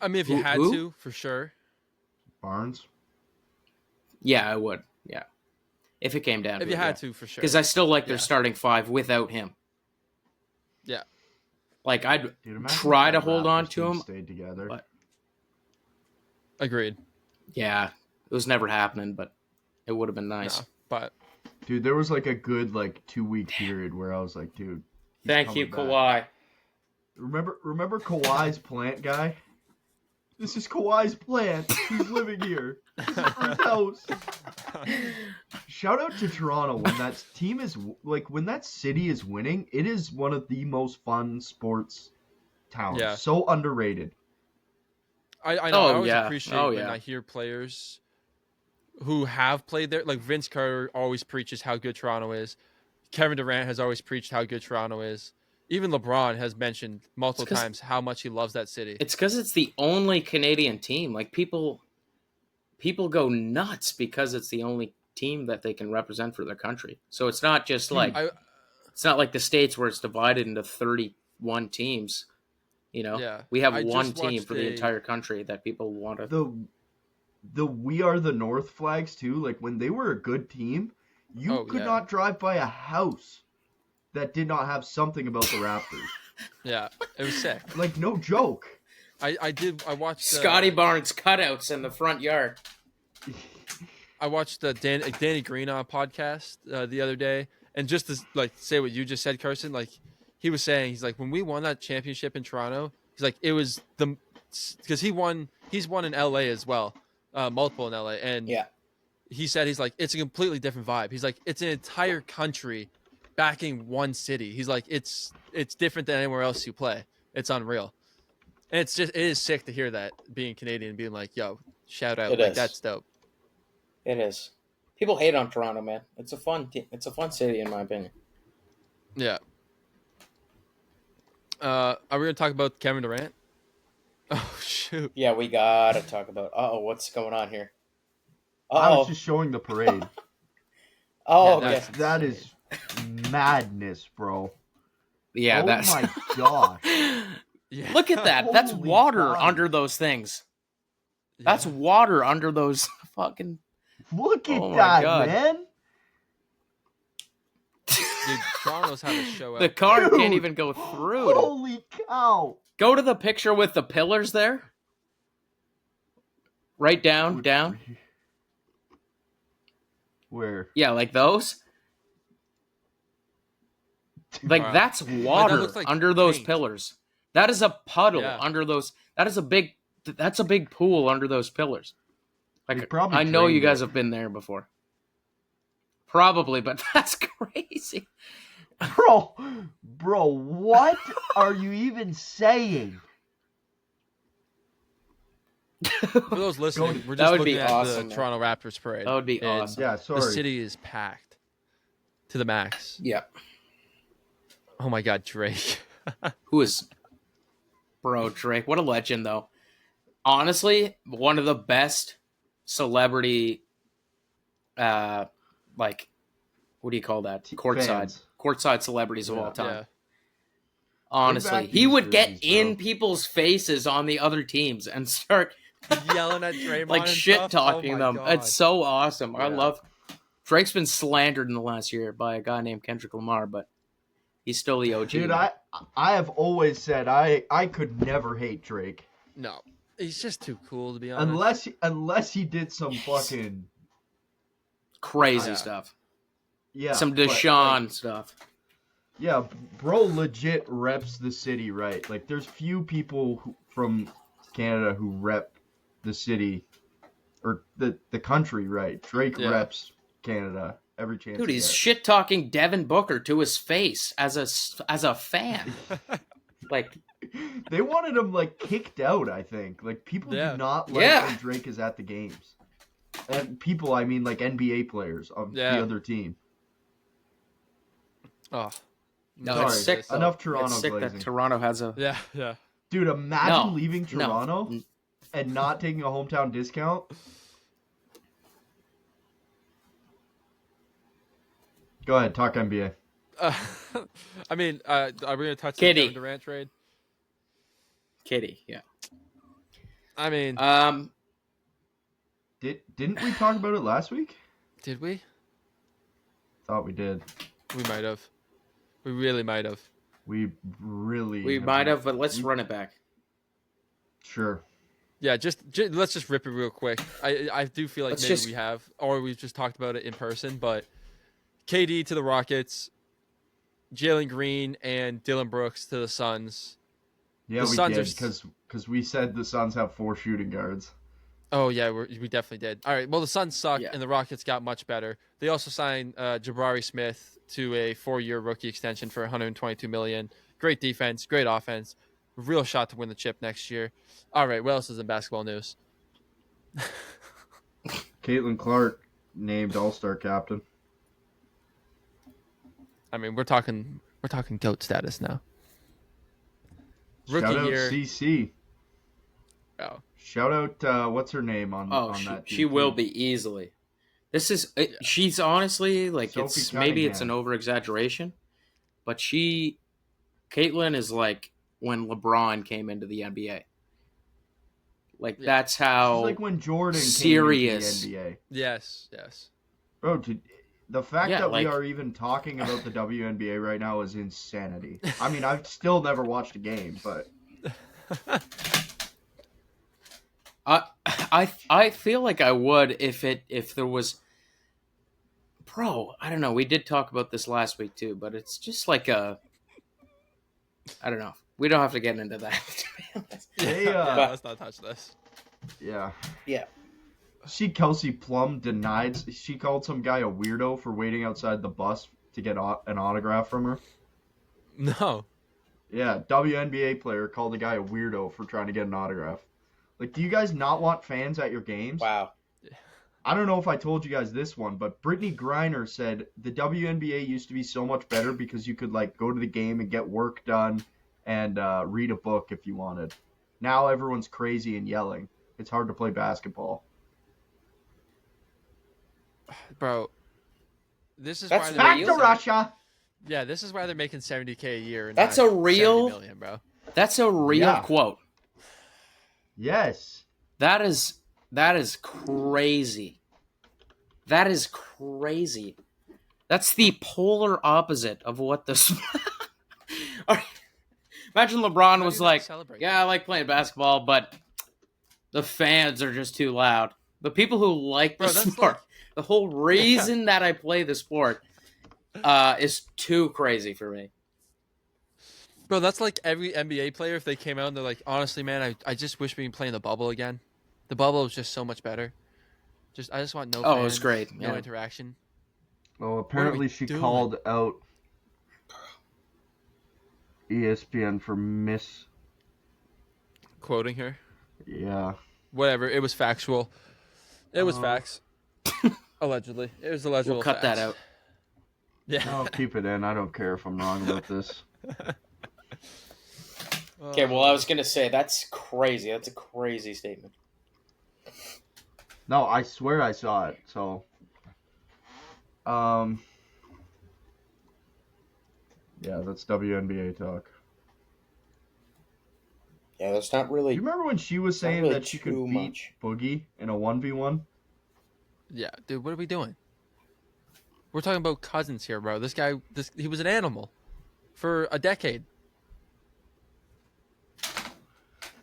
S2: I mean, if you had to, for sure.
S1: Barnes.
S3: Yeah, I would. Yeah, if it came down.
S2: If you had to, for sure.
S3: Because I still like their starting five without him.
S2: Yeah.
S3: Like I'd try to hold on to him.
S1: Stayed together.
S3: But
S2: agreed.
S3: Yeah, it was never happening, but it would have been nice.
S2: No, but
S1: dude, there was like a good 2-week period where I was like, dude.
S3: Thank you, Kawhi.
S1: Remember Kawhi's plant guy? This is Kawhi's plant. He's living here. This is his house. Shout out to Toronto when that team is when that city is winning. It is one of the most fun sports towns.
S2: Yeah.
S1: So underrated.
S2: I know. I always appreciate when I hear players who have played there. Like Vince Carter always preaches how good Toronto is. Kevin Durant has always preached how good Toronto is. Even LeBron has mentioned multiple times how much he loves that city.
S3: It's because it's the only Canadian team. Like people go nuts because it's the only team that they can represent for their country. So it's not just it's not like the States where it's divided into 31 teams. You know, we have one team for the entire country that people want to.
S1: The We Are the North flags too. Like when they were a good team, you could not drive by a house that did not have something about the Raptors.
S2: Yeah, it was sick.
S1: Like no joke.
S2: I watched
S3: Scotty Barnes cutouts in the front yard.
S2: I watched the Danny Green podcast the other day, and just to say what you just said, Carson, he was saying, he's like, when we won that championship in Toronto, he's like, it was because he's won in LA as well, multiple in LA, and he said, he's like, it's a completely different vibe. He's like, it's an entire country backing one city. He's like, it's different than anywhere else you play. It's unreal. And it is sick to hear that, being Canadian, being like, yo, shout out. That's dope.
S3: It is. People hate on Toronto, man. It's a fun city, in my opinion.
S2: Yeah. Are we going to talk about Kevin Durant? Oh, shoot.
S3: Yeah, we got to talk about what's going on here?
S1: I was just showing the parade. That is madness, bro.
S3: Yeah,
S1: that's... my gosh.
S3: Yeah. Look at that. That's water under those things. Yeah. That's water under those fucking...
S1: Look at that, man.
S2: Dude, Toronto's having a show out.
S3: The car can't even go through.
S1: Holy cow.
S3: Go to the picture with the pillars there. Right down.
S1: Where?
S3: Yeah, like those. Like that's water under those pillars. That is a puddle under those. That's a big pool under those pillars. Like I know you guys have been there before. Probably, but that's crazy.
S1: Bro, what are you even saying?
S2: For those listening, we're just looking at the Toronto Raptors parade.
S3: That would be awesome.
S1: Yeah, sorry.
S2: The city is packed to the max.
S3: Yeah.
S2: Oh my God, Drake.
S3: Who is... Bro, Drake, what a legend, though. Honestly, one of the best celebrity, what do you call that? Courtside celebrities of all time. Yeah. Honestly, he would get in people's faces on the other teams and start
S2: yelling at Draymond,
S3: like shit talking them. God. It's so awesome. Yeah. I love. Drake's been slandered in the last year by a guy named Kendrick Lamar, but he's still the OG.
S1: Dude, I have always said I could never hate Drake.
S2: No, he's just too cool, to be honest.
S1: Unless he did some fucking
S3: crazy stuff.
S1: Yeah,
S3: some Deshaun stuff.
S1: Yeah, bro, legit reps the city right. Like, there's few people from Canada who rep the city or the country, right? Drake reps Canada every chance.
S3: Dude, he's shit talking Devin Booker to his face as a fan. Like,
S1: they wanted him like kicked out. I think like people do not like when Drake is at the games. And people, I mean, like NBA players of the other team.
S2: Oh.
S3: No,
S1: Sorry,
S3: it's sick.
S1: Enough Toronto
S3: it's sick
S1: glazing.
S3: that Toronto has a...
S2: Yeah.
S1: Dude, imagine leaving Toronto and not taking a hometown discount. Go ahead, talk NBA.
S2: I mean, are we going to touch the
S3: Kitty.
S2: Kevin Durant trade?
S3: Kitty, yeah.
S2: I mean...
S1: Didn't we talk about it last week?
S2: Did we?
S1: Thought we did.
S2: We might have. We really might have.
S1: We
S3: might have, but let's run it back.
S1: Sure.
S2: Yeah, just let's just rip it real quick. I do feel like we have, or we've just talked about it in person, but KD to the Rockets, Jalen Green and Dylan Brooks to the Suns.
S1: Yeah, we did, because we said the Suns have 4 shooting guards.
S2: Oh, yeah, we definitely did. All right, well, the Suns suck, and the Rockets got much better. They also signed Jabari Smith to a 4-year rookie extension for $122 million. Great defense, great offense. Real shot to win the chip next year. All right, what else is in basketball news?
S1: Caitlin Clark named All-Star captain.
S2: I mean, we're talking GOAT status now. Rookie
S1: Shout out
S2: year.
S1: CC.
S2: Oh.
S1: Shout out, what's her name on that team?
S3: She will be easily. This is, she's honestly, like, maybe it's an over-exaggeration, but Caitlin is like when LeBron came into the NBA. Like, that's how
S1: she's like when Jordan
S3: serious.
S1: came into the NBA.
S2: Yes.
S1: Bro, the fact that we are even talking about the WNBA right now is insanity. I mean, I've still never watched a game, but...
S3: I feel like I would if there was, bro. I don't know. We did talk about this last week too, but it's just like I don't know. We don't have to get into that.
S2: Let's not touch this.
S1: Yeah.
S3: Yeah.
S1: Kelsey Plum denied. She called some guy a weirdo for waiting outside the bus to get an autograph from her.
S2: No.
S1: Yeah, WNBA player called a guy a weirdo for trying to get an autograph. Like, do you guys not want fans at your games?
S3: Wow.
S1: I don't know if I told you guys this one, but Brittany Griner said the WNBA used to be so much better because you could, like, go to the game and get work done and read a book if you wanted. Now everyone's crazy and yelling. It's hard to play basketball.
S2: Bro, this is
S3: That's
S2: why
S1: back to Russia.
S2: Yeah, this is why they're making $70K a year. And
S3: that's a real
S2: $70 million, bro.
S3: That's a real quote.
S1: Yes.
S3: That is crazy. That is crazy. That's the polar opposite of what this. Imagine LeBron was like, "Yeah, I like playing basketball, but the fans are just too loud." The people who like the sport, the whole reason that I play the sport, is too crazy for me.
S2: Bro, that's like every NBA player if they came out and they're like, honestly, man, I just wish we could play in the bubble again. The bubble is just so much better. I just want no fans,
S3: it was great.
S2: No interaction.
S1: Well, apparently she called out ESPN for
S2: quoting her.
S1: Yeah.
S2: Whatever. It was factual. It was facts. Allegedly. It was allegedly.
S3: We'll cut that out.
S2: Yeah.
S1: I'll keep it in. I don't care if I'm wrong about this.
S3: Okay, well, I was going to say, that's crazy. That's a crazy statement.
S1: No, I swear I saw it. So, yeah, that's WNBA talk.
S3: Yeah, that's not really...
S1: You remember when she was saying that she could beat Boogie in a 1v1?
S2: Yeah, dude, what are we doing? We're talking about Cousins here, bro. This guy, he was an animal for a decade.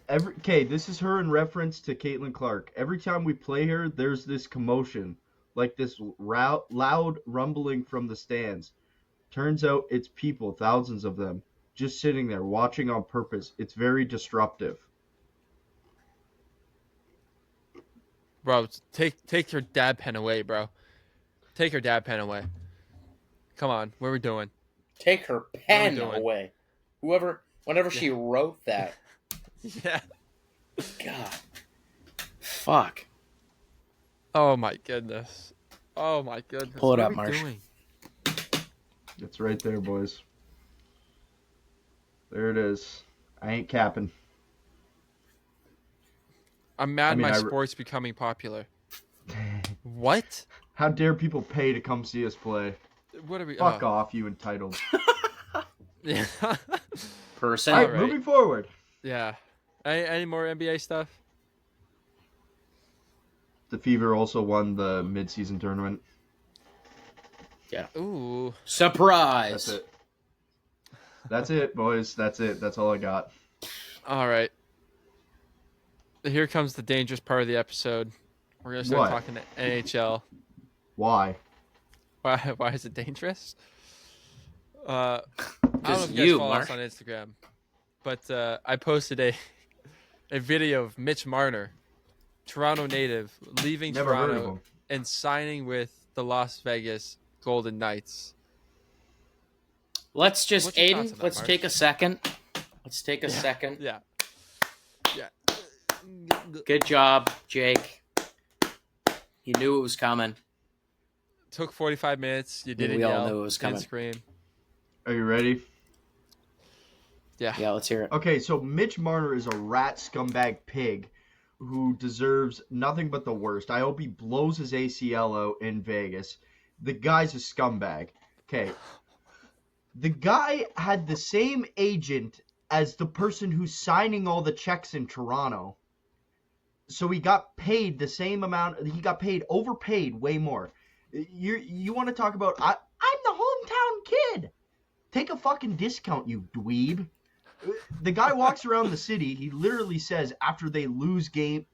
S1: Okay, this is her in reference to Caitlin Clark. Every time we play her, there's this commotion, like this loud rumbling from the stands. Turns out it's people, thousands of them, just sitting there watching on purpose. It's very disruptive.
S2: Bro, take your dab pen away, bro. Take your dab pen away. Come on, what are we doing?
S3: Take her pen away. Whenever she wrote that.
S2: Yeah.
S3: God. Fuck.
S2: Oh my goodness. Oh my goodness.
S3: Pull it
S2: what
S3: up,
S2: are we
S3: Marsh.
S2: doing?
S1: It's right there, boys. There it is. I ain't capping.
S2: I'm mad my sport's becoming popular. What?
S1: How dare people pay to come see us play?
S2: What are we?
S1: Fuck off, you entitled.
S2: Yeah.
S3: Person.
S1: All right, moving forward.
S2: Yeah. Any more NBA stuff?
S1: The Fever also won the mid-season tournament.
S3: Yeah.
S2: Ooh.
S3: Surprise.
S1: That's it. That's it, boys. That's it. That's all I got.
S2: All right. Here comes the dangerous part of the episode. We're gonna start talking to NHL.
S1: Why?
S2: Why is it dangerous? I don't know if you guys follow us on Instagram, but I posted a video of Mitch Marner, Toronto native, leaving Toronto and signing with the Las Vegas Golden Knights.
S3: Let's just, Aiden, let's take a second. Let's take a second.
S2: Yeah. Yeah.
S3: Good job, Jake. You knew it was coming.
S2: Took 45 minutes. You didn't
S3: yell. We
S2: yell.
S3: all knew it was coming.
S2: Didn't scream.
S1: Are you ready?
S2: Yeah.
S3: Yeah, let's hear it.
S1: Okay, so Mitch Marner is a rat scumbag pig who deserves nothing but the worst. I hope he blows his ACL out in Vegas. The guy's a scumbag. Okay. The guy had the same agent as the person who's signing all the checks in Toronto. So he got paid the same amount. He got paid, overpaid way more. You want to talk about, I'm the hometown kid. Take a fucking discount, you dweeb. The guy walks around the city. He literally says after they lose the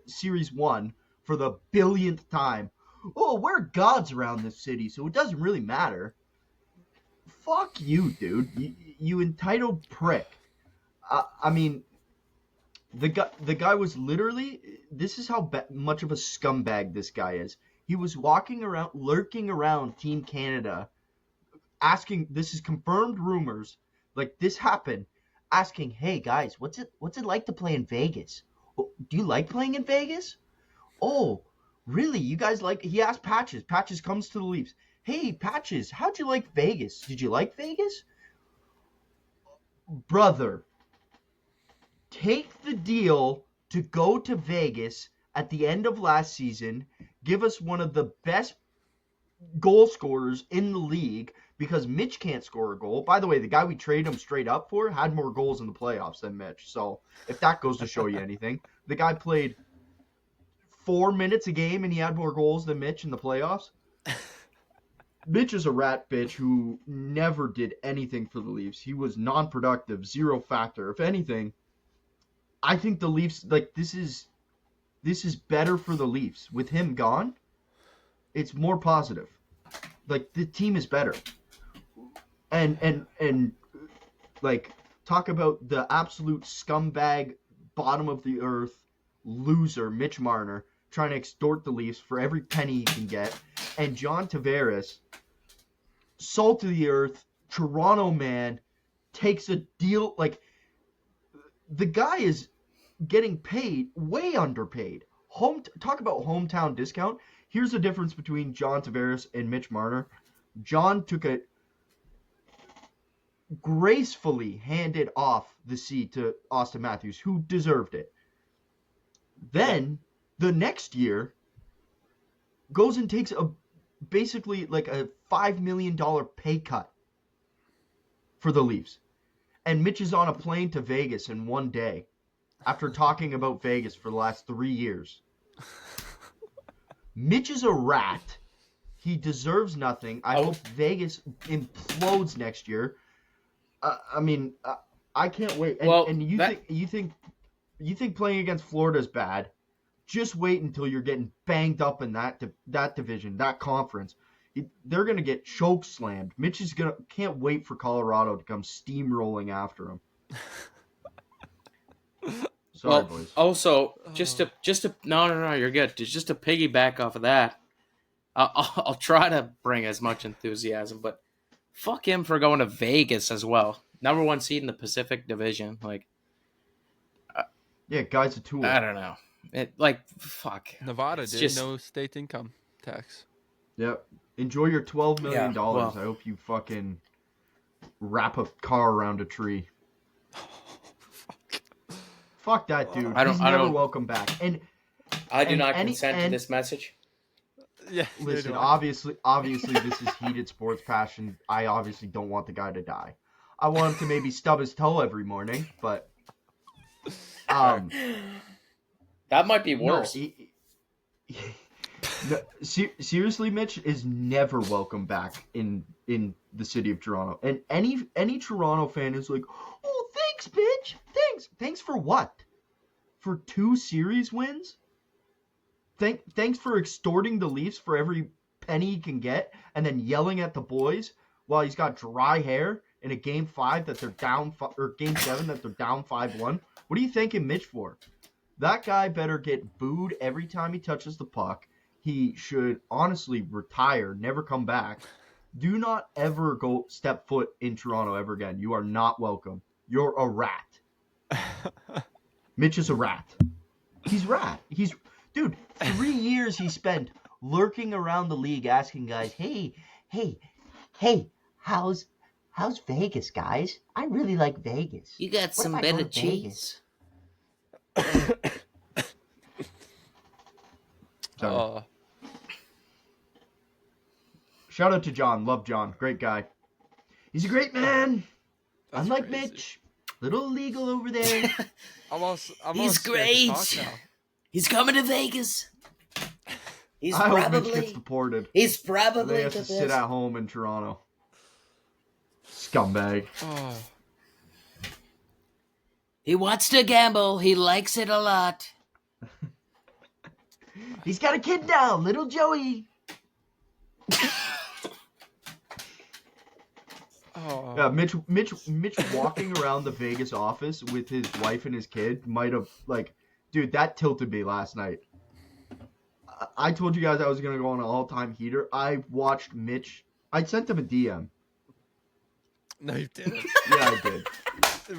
S1: series 1 for the billionth time, oh, we're gods around this city, so it doesn't really matter. Fuck you, dude. You entitled prick. I mean, the guy was literally, this is how much of a scumbag this guy is. He was walking around, lurking around Team Canada, asking, this is confirmed rumors, like this happened, asking, hey guys, what's it like to play in Vegas? Oh, do you like playing in Vegas? Oh, really? You guys like, he asked Patches. Patches comes to the Leafs. Hey, Patches, how'd you like Vegas? Did you like Vegas? Brother, take the deal to go to Vegas at the end of last season, give us one of the best goal scorers in the league, because Mitch can't score a goal. By the way, the guy we traded him straight up for had more goals in the playoffs than Mitch. So if that goes to show you anything, the guy played 4 minutes a game and he had more goals than Mitch in the playoffs. Mitch is a rat bitch who never did anything for the Leafs. He was non-productive, zero factor. If anything, I think the Leafs, like, this is better for the Leafs. With him gone, it's more positive. Like, the team is better. And like, talk about the absolute scumbag, bottom of the earth loser, Mitch Marner, trying to extort the Leafs for every penny he can get. And John Tavares, salt of the earth, Toronto man, takes a deal. Like, the guy is getting paid, way underpaid. Talk about hometown discount. Here's the difference between John Tavares and Mitch Marner. John took it, gracefully handed off the seat to Austin Matthews, who deserved it. Then, the next year, goes and takes basically like a $5 million pay cut for the Leafs. And Mitch is on a plane to Vegas in one day after talking about Vegas for the last 3 years. Mitch is a rat. He deserves nothing. I hope Vegas implodes next year. I mean, I can't wait. And you think playing against Florida is bad? Just wait until you're getting banged up in that division, that conference. They're gonna get choke slammed. Mitch is can't wait for Colorado to come steamrolling after him. Sorry,
S3: Well,
S1: boys.
S3: also just to no, you're good. Just to piggyback off of that, I'll try to bring as much enthusiasm, but fuck him for going to Vegas as well. Number 1 seed in the Pacific Division. Like,
S1: Yeah, guy's a tool.
S3: I don't know. Fuck.
S2: Nevada
S3: It's
S2: did
S3: just-
S2: no state income tax.
S1: Yep. Enjoy your $12 million.
S3: Yeah, well-
S1: I hope you fucking wrap a car around a tree. Fuck that dude. He's never welcome back. And
S3: I do
S1: and
S3: not
S1: any-
S3: consent to
S1: and-
S3: this message.
S2: Yeah.
S1: listen,
S2: neither do I.
S1: obviously, this is heated sports passion. I obviously don't want the guy to die. I want him to maybe stub his toe every morning, but
S3: That might be worse.
S1: No, seriously, Mitch is never welcome back in the city of Toronto. And any Toronto fan is like, "Oh, thanks, bitch. Thanks for what? For 2 series wins? Thanks for extorting the Leafs for every penny he can get, and then yelling at the boys while he's got dry hair in a game 5 that they're down, or game 7 that they're down 5-1. What are you thanking Mitch for? That guy better get booed every time he touches the puck. He should honestly retire, never come back. Do not ever go step foot in Toronto ever again. You are not welcome. You're a rat. Mitch is a rat. He's rat. Dude, 3 years he spent lurking around the league asking guys, hey, how's Vegas, guys? I really like Vegas.
S3: You got
S1: What
S3: some
S1: if I go
S3: better
S1: to
S3: cheese.
S1: Sorry. Shout out to John. Love John. Great guy. He's a great man.
S2: That's
S1: Unlike
S2: crazy.
S1: Mitch. Little illegal over there.
S2: I'm
S3: He's
S2: almost scared to
S3: great.
S2: talk now.
S3: He's coming to Vegas. He's
S1: I hope Mitch gets
S3: probably
S1: deported.
S3: he's
S1: And
S3: probably
S1: they have
S3: the
S1: to sit
S3: best.
S1: at home in Toronto. Scumbag.
S2: Oh,
S3: He wants to gamble. He likes it a lot.
S1: He's got a kid now, little Joey.
S2: oh.
S1: Yeah, Mitch walking around the Vegas office with his wife and his kid might have, dude, that tilted me last night. I told you guys I was going to go on an all-time heater. I watched Mitch. I sent him a DM.
S2: No, you didn't.
S1: Yeah, I did.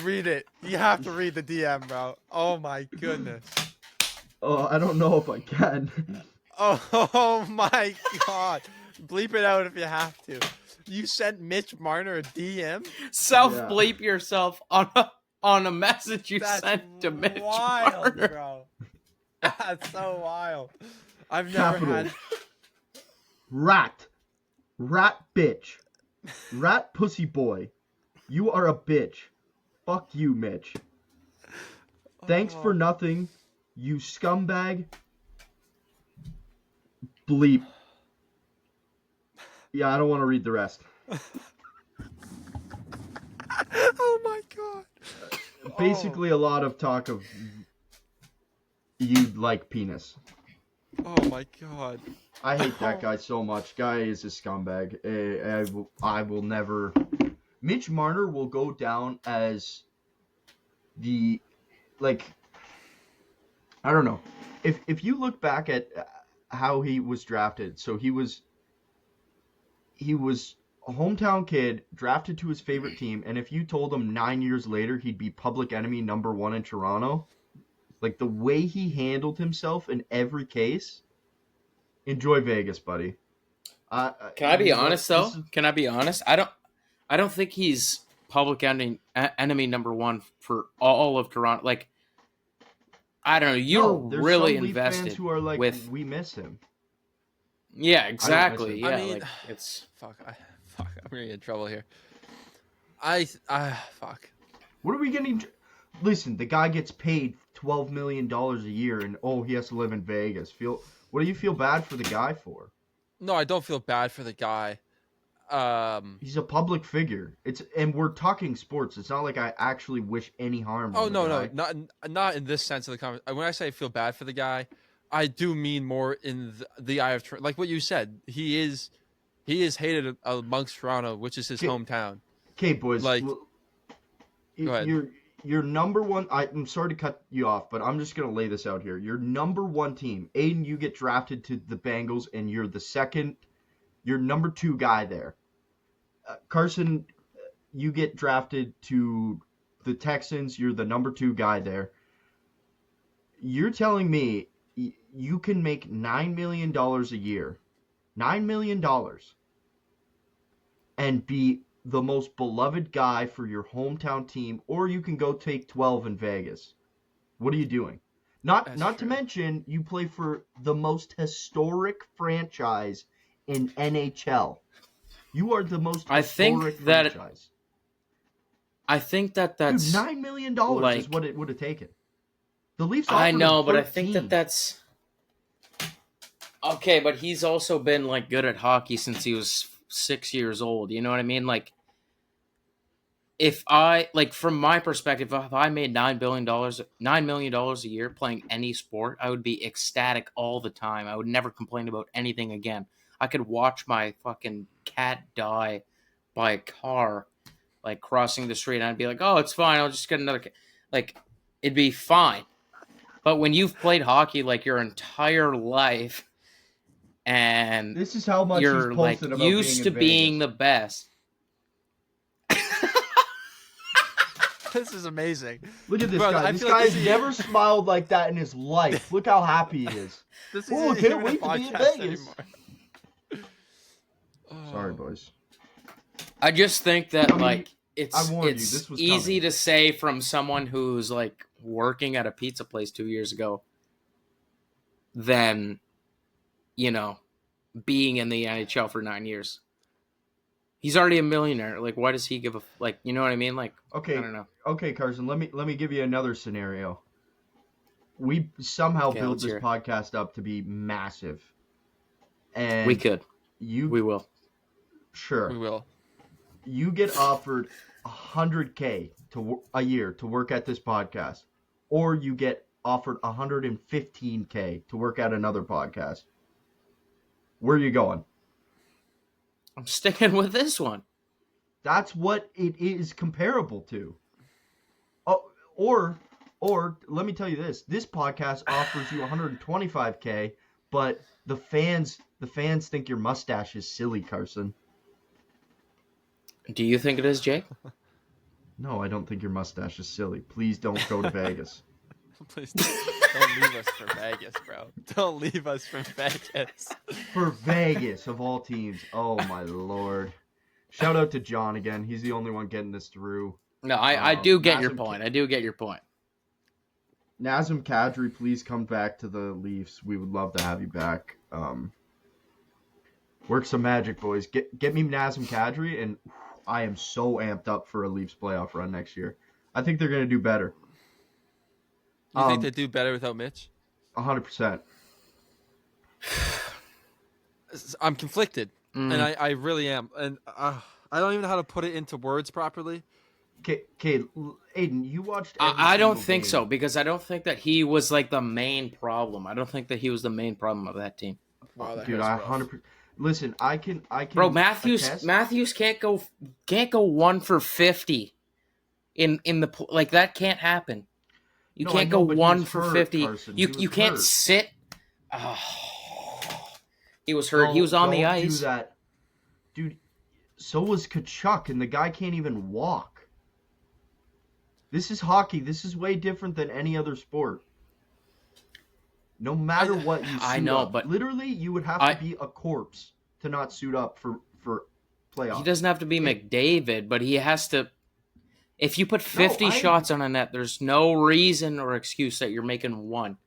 S2: Read it. You have to read the DM, bro. Oh my goodness.
S1: Oh, I don't know if I can.
S2: Oh my god. Bleep it out if you have to. You sent Mitch Marner a DM?
S3: Self-bleep yourself on a message you
S2: That's
S3: sent to Mitch
S2: wild,
S3: Marner.
S2: bro. That's so wild. I've never
S1: Capital.
S2: had.
S1: Rat bitch. Rat pussy boy. You are a bitch. Fuck you, Mitch. Thanks for nothing, you scumbag. Bleep. Yeah, I don't want to read the rest.
S2: Oh my god.
S1: Basically, a lot of talk of you like penis.
S2: Oh my god.
S1: I hate that guy so much. Guy is a scumbag. I will never. Mitch Marner will go down as the, I don't know. If you look back at how he was drafted, so he was a hometown kid drafted to his favorite team, and if you told him 9 years later he'd be public enemy number 1 in Toronto, like the way he handled himself in every case, enjoy Vegas, buddy.
S3: Can I be honest though? Can I be honest? I don't think he's public enemy number 1 for all of Toronto. Like, I don't know. You're
S1: there's
S3: really
S1: some Leaf
S3: invested
S1: fans who are like,
S3: with.
S1: we miss him.
S3: Yeah, exactly.
S1: him.
S3: Yeah,
S2: I mean,
S3: it's.
S2: Fuck, I'm gonna get in trouble here. Fuck.
S1: What are we getting? Listen, the guy gets paid $12 million a year, and he has to live in Vegas. What do you feel bad for the guy for?
S2: No, I don't feel bad for the guy.
S1: He's a public figure. And we're talking sports. It's not like I actually wish any harm.
S2: Oh
S1: on
S2: no,
S1: the
S2: no,
S1: guy.
S2: not in this sense of the comment. When I say I feel bad for the guy, I do mean more in the eye of like what you said. He is hated amongst Toronto, which is his hometown.
S1: Okay, boys.
S2: Like,
S1: go
S2: ahead.
S1: Your number one. I'm sorry to cut you off, but I'm just gonna lay this out here. Your number one team, Aiden. You get drafted to the Bengals, and you're the second. You're number 2 guy there. Carson, you get drafted to the Texans. You're the number 2 guy there. You're telling me you can make $9 million a year, $9 million, and be the most beloved guy for your hometown team, or you can go take 12 in Vegas. What are you doing? Not to mention, you play for the most historic franchise in NHL. You are the most historic franchise.
S3: I think that's... Dude,
S1: $9 million is what it would have taken. The Leafs offered
S3: I know, but I
S1: 13.
S3: think that's... Okay, but he's also been, like, good at hockey since he was 6 years old. You know what I mean? Like, if I... Like, from my perspective, if I made $9 million a year playing any sport, I would be ecstatic all the time. I would never complain about anything again. I could watch my fucking cat die by a car, like, crossing the street, and I'd be like, oh, it's fine, I'll just get another cat. Like, it'd be fine. But when you've played hockey, like, your entire life, and
S1: this is how much
S3: you're,
S1: he's
S3: like,
S1: about
S3: used to being the best.
S2: This is amazing.
S1: Look at this guy. This guy's never smiled like that in his life. Look how happy he is.
S2: Oh,
S1: I can't wait to be in Vegas. Sorry, boys.
S3: I just think that, it's easy
S1: coming.
S3: to say from someone who's, like, working at a pizza place 2 years ago than, you know, being in the NHL for 9 years. He's already a millionaire. Like, why does he give a... Like, you know what I mean? Like,
S1: okay,
S3: I don't know.
S1: Okay, Carson, let me give you another scenario. We somehow build this podcast up to be massive. And
S3: we could.
S1: We
S3: will.
S1: Sure.
S2: We will.
S1: You get offered $100K a year to work at this podcast, or you get offered $115K to work at another podcast. Where are you going?
S3: I'm sticking with this one.
S1: That's what it is comparable to. Oh, or let me tell you this: this podcast offers you $125K, but the fans think your mustache is silly, Carson.
S3: Do you think it is, Jake?
S1: No, I don't think your mustache is silly. Please don't go to Vegas.
S2: Please don't leave us for Vegas, bro. Don't leave us for Vegas.
S1: For Vegas, of all teams. Oh, my Lord. Shout out to John again. He's the only one getting this through.
S3: No, I do get your point. I do get your point.
S1: Nazem Kadri, please come back to the Leafs. We would love to have you back. Work some magic, boys. Get me Nazem Kadri, and I am so amped up for a Leafs playoff run next year. I think they're going to do better.
S2: You think they do better without Mitch?
S1: 100%.
S2: I'm conflicted, and I really am. And I don't even know how to put it into words properly.
S1: Okay, Aiden, you watched
S3: I don't think so, because I don't think that he was, like, the main problem. I don't think that he was the main problem of that team.
S2: Wow,
S1: dude, I 100%. Listen, I can.
S3: Bro, Matthews can't go 1 for 50 in the, like, that can't happen. You can't go 1 for 50.
S1: Carson.
S3: You can't
S1: hurt.
S3: sit. Oh, he was hurt. He was on the ice.
S1: Do that. Dude, so was Kachuk, and the guy can't even walk. This is hockey. This is way different than any other sport. No matter what you suit
S3: I know,
S1: up.
S3: but
S1: literally, you would have to be a corpse to not suit up for playoffs.
S3: He doesn't have to be McDavid, but he has to. If you put 50 shots on a net, there's no reason or excuse that you're making one.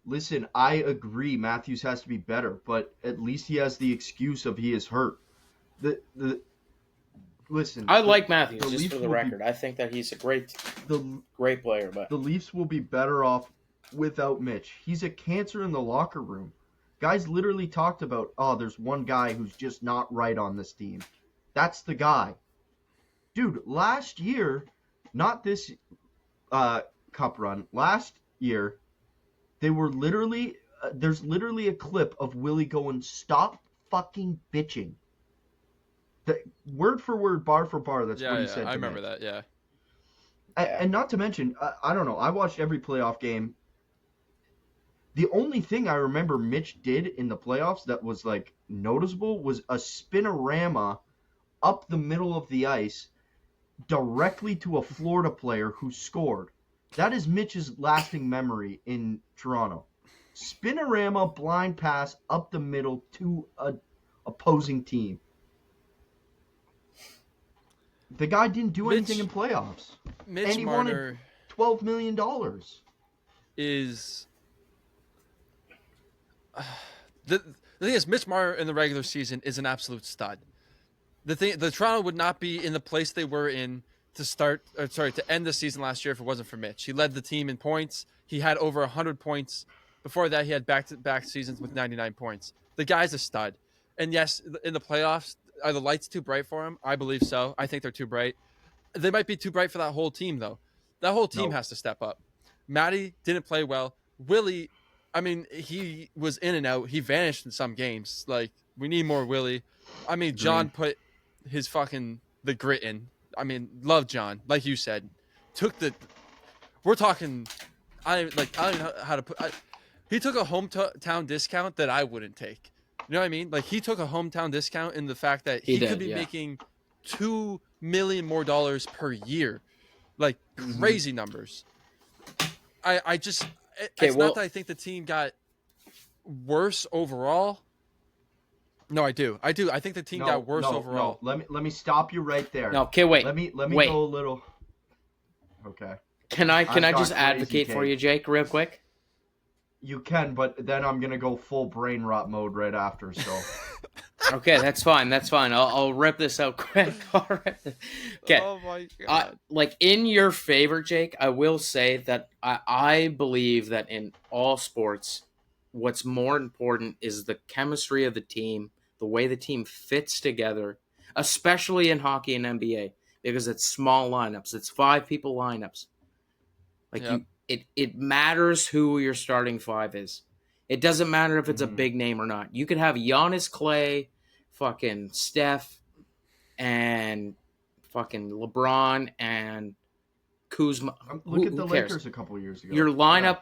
S1: Listen, I agree. Matthews has to be better, but at least he has the excuse of he is hurt. Listen,
S3: I like Matthews, just for the record. I think that he's a great player, but
S1: the Leafs will be better off without Mitch. He's a cancer in the locker room. Guys literally talked about, there's one guy who's just not right on this team. That's the guy. Dude, last year, not this cup run, last year, they were literally, there's literally a clip of Willie going, "Stop fucking bitching." Word for word, bar for bar, that's what he said to
S2: I remember
S1: Mitch.
S2: that, yeah.
S3: Yeah.
S1: And not to mention, I don't know. I watched every playoff game. The only thing I remember Mitch did in the playoffs that was like noticeable was a spinorama up the middle of the ice directly to a Florida player who scored. That is Mitch's lasting memory in Toronto. Spinorama blind pass up the middle to a opposing team. The guy didn't do anything in playoffs.
S2: Mitch
S1: And he
S2: Marner
S1: wanted $12 million.
S2: is the thing is Mitch Marner in the regular season is an absolute stud. The Toronto would not be in the place they were in to end the season last year if it wasn't for Mitch. He led the team in points. He had over 100 points. Before that, he had back-to-back seasons with 99 points. The guy's a stud. And yes, in the playoffs, are the lights too bright for him? I believe so. I think they're too bright. They might be too bright for that whole team, though. That whole team has to step up. Matty didn't play well. Willie, I mean, he was in and out. He vanished in some games. Like, we need more Willie. I mean, John put his the grit in. I mean, love John. Like you said, we're talking, I don't know how to put, he took a hometown discount that I wouldn't take. You know what I mean? Like, he took a hometown discount in the fact that he could be making $2 million more per year. Like, crazy numbers. It's not that I think the team got worse overall. No, I do. I think the team got worse overall.
S1: No. Let me stop you right there.
S3: No, okay, wait.
S1: Let me
S3: wait.
S1: go a little. Okay.
S3: Can I just advocate for you, Jake, real quick?
S1: You can, but then I'm gonna go full brain rot mode right after. So.
S3: Okay, that's fine. That's fine. I'll rip this out quick. All right. Okay.
S2: Oh my god.
S3: Like, in your favor, Jake, I will say that I believe that in all sports, what's more important is the chemistry of the team, the way the team fits together, especially in hockey and NBA, because it's small lineups. It's 5 people lineups. Like, it matters who your starting 5 is. It doesn't matter if it's a big name or not. You could have Giannis, Clay, fucking Steph, and fucking LeBron and Kuzma.
S1: Look at the Lakers a couple years ago.
S3: Your lineup,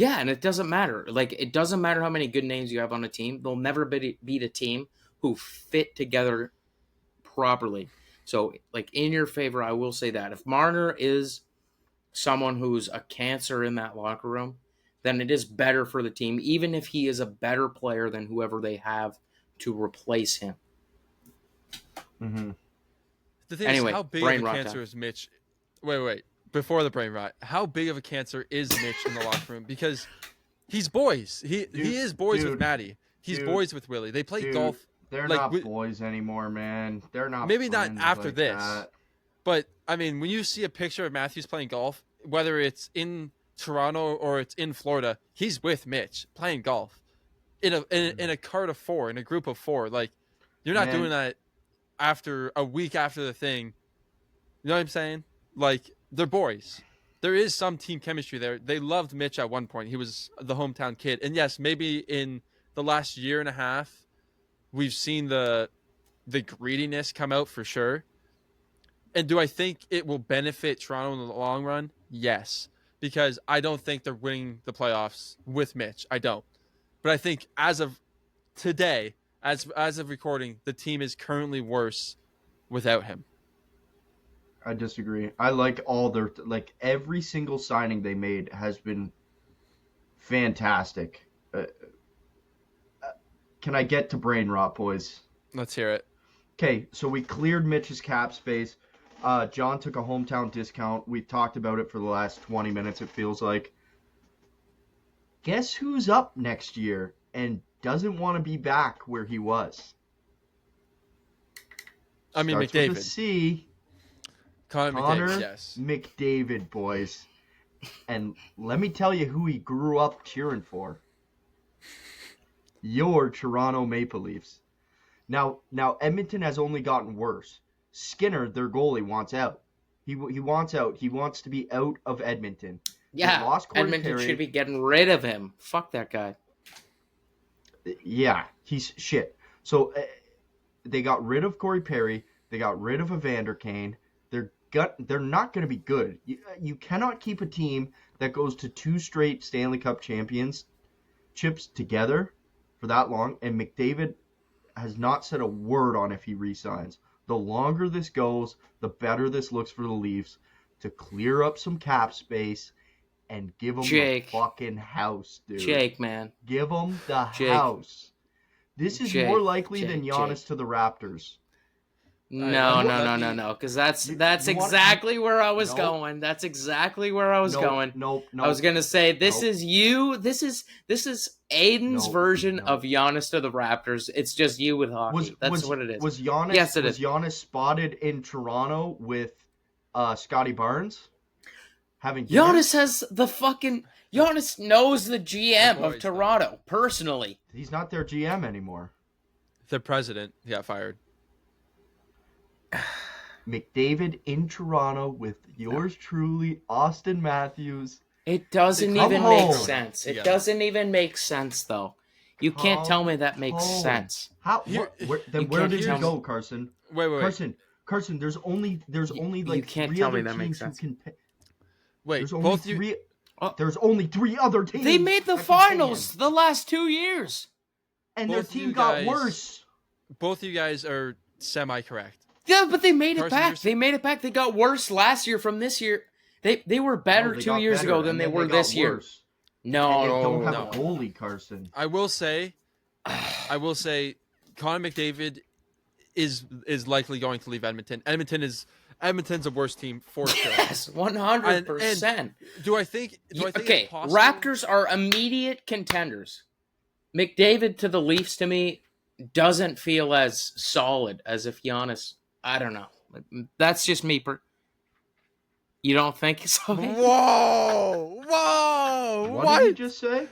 S3: and it doesn't matter. Like, it doesn't matter how many good names you have on a team. They'll never beat a team who fit together properly. So, like, in your favor, I will say that. If Marner is someone who's a cancer in that locker room, then it is better for the team, even if he is a better player than whoever they have to replace him.
S2: Mm-hmm. The thing is, how big of a cancer is Mitch? Wait. Before the brain rot, how big of a cancer is Mitch in the locker room? Because he's boys. He is boys with Matty. He's boys with Willie. They play golf.
S1: They're not boys anymore, man. They're not.
S2: Maybe not after
S1: like
S2: this.
S1: That.
S2: But, I mean, when you see a picture of Matthews playing golf, whether it's in Toronto or it's in Florida, he's with Mitch playing golf in a cart of 4, in a group of 4. Like, you're not doing that after a week after the thing. You know what I'm saying? Like, they're boys. There is some team chemistry there. They loved Mitch at one point. He was the hometown kid. And yes, maybe in the last year and a half, we've seen the greediness come out for sure. And do I think it will benefit Toronto in the long run? Yes. Because I don't think they're winning the playoffs with Mitch. I don't. But I think as of today, as of recording, the team is currently worse without him.
S1: I disagree. I like every single signing they made has been fantastic. Can I get to brain rot, boys?
S2: Let's hear it.
S1: Okay, so we cleared Mitch's cap space. John took a hometown discount. We've talked about it for the last 20 minutes, it feels like. Guess who's up next year and doesn't want to be back where he was?
S2: I mean,
S1: Starts
S2: McDavid.
S1: With a C.
S2: Connor McDavid, yes.
S1: McDavid, boys. And let me tell you who he grew up cheering for. Your Toronto Maple Leafs. Now Edmonton has only gotten worse. Skinner, their goalie, wants out. He wants out. He wants to be out of Edmonton.
S3: Yeah, Edmonton should be getting rid of him. Fuck that guy.
S1: Yeah, he's shit. So they got rid of Corey Perry. They got rid of Evander Kane. they're not going to be good. You cannot keep a team that goes to 2 straight Stanley Cup championships together for that long. And McDavid has not said a word on if he resigns. The longer this goes, the better this looks for the Leafs to clear up some cap space and give them the fucking house, dude.
S3: Jake, man.
S1: Give them the house. This is more likely than Giannis to the Raptors.
S3: No. Because that's exactly where I was going. That's exactly where I was going.
S1: No.
S3: I was gonna say this is you. This is Aiden's version of Giannis to the Raptors. It's just you with hockey. That's what it is.
S1: Was Giannis?
S3: Yes, it is.
S1: Was Giannis spotted in Toronto with Scotty Barnes?
S3: Giannis has the fucking. Giannis knows the GM of Toronto personally.
S1: He's not their GM anymore.
S2: The president got fired.
S1: McDavid in Toronto with yours truly, Austin Matthews.
S3: It doesn't even make sense. It doesn't even make sense, though. You can't tell me that makes sense.
S1: How? Where did you go, Carson?
S2: Wait.
S1: Carson, there's only like
S3: you can't
S1: 3
S3: tell
S1: other
S3: me that
S1: teams
S3: makes sense.
S1: who can pay.
S2: Wait,
S1: There's only
S2: both
S1: three.
S2: you.
S1: There's only 3 other teams.
S3: They made the finals the last 2 years,
S1: and their team got worse.
S2: Both of you guys are semi-correct.
S3: Yeah, but they made it back. They made it back. They got worse last year from this year. They were better 2 years ago than they were this year. No,
S1: they don't have a goalie, Carson.
S2: I will say, Connor McDavid is likely going to leave Edmonton. Edmonton's a worse team for sure.
S3: Yes, 100%.
S2: Do I think
S3: okay,
S2: it's possible?
S3: Raptors are immediate contenders. McDavid to the Leafs to me doesn't feel as solid as if Giannis. I don't know. That's just me. You don't think so?
S2: Whoa!
S1: What did he just say?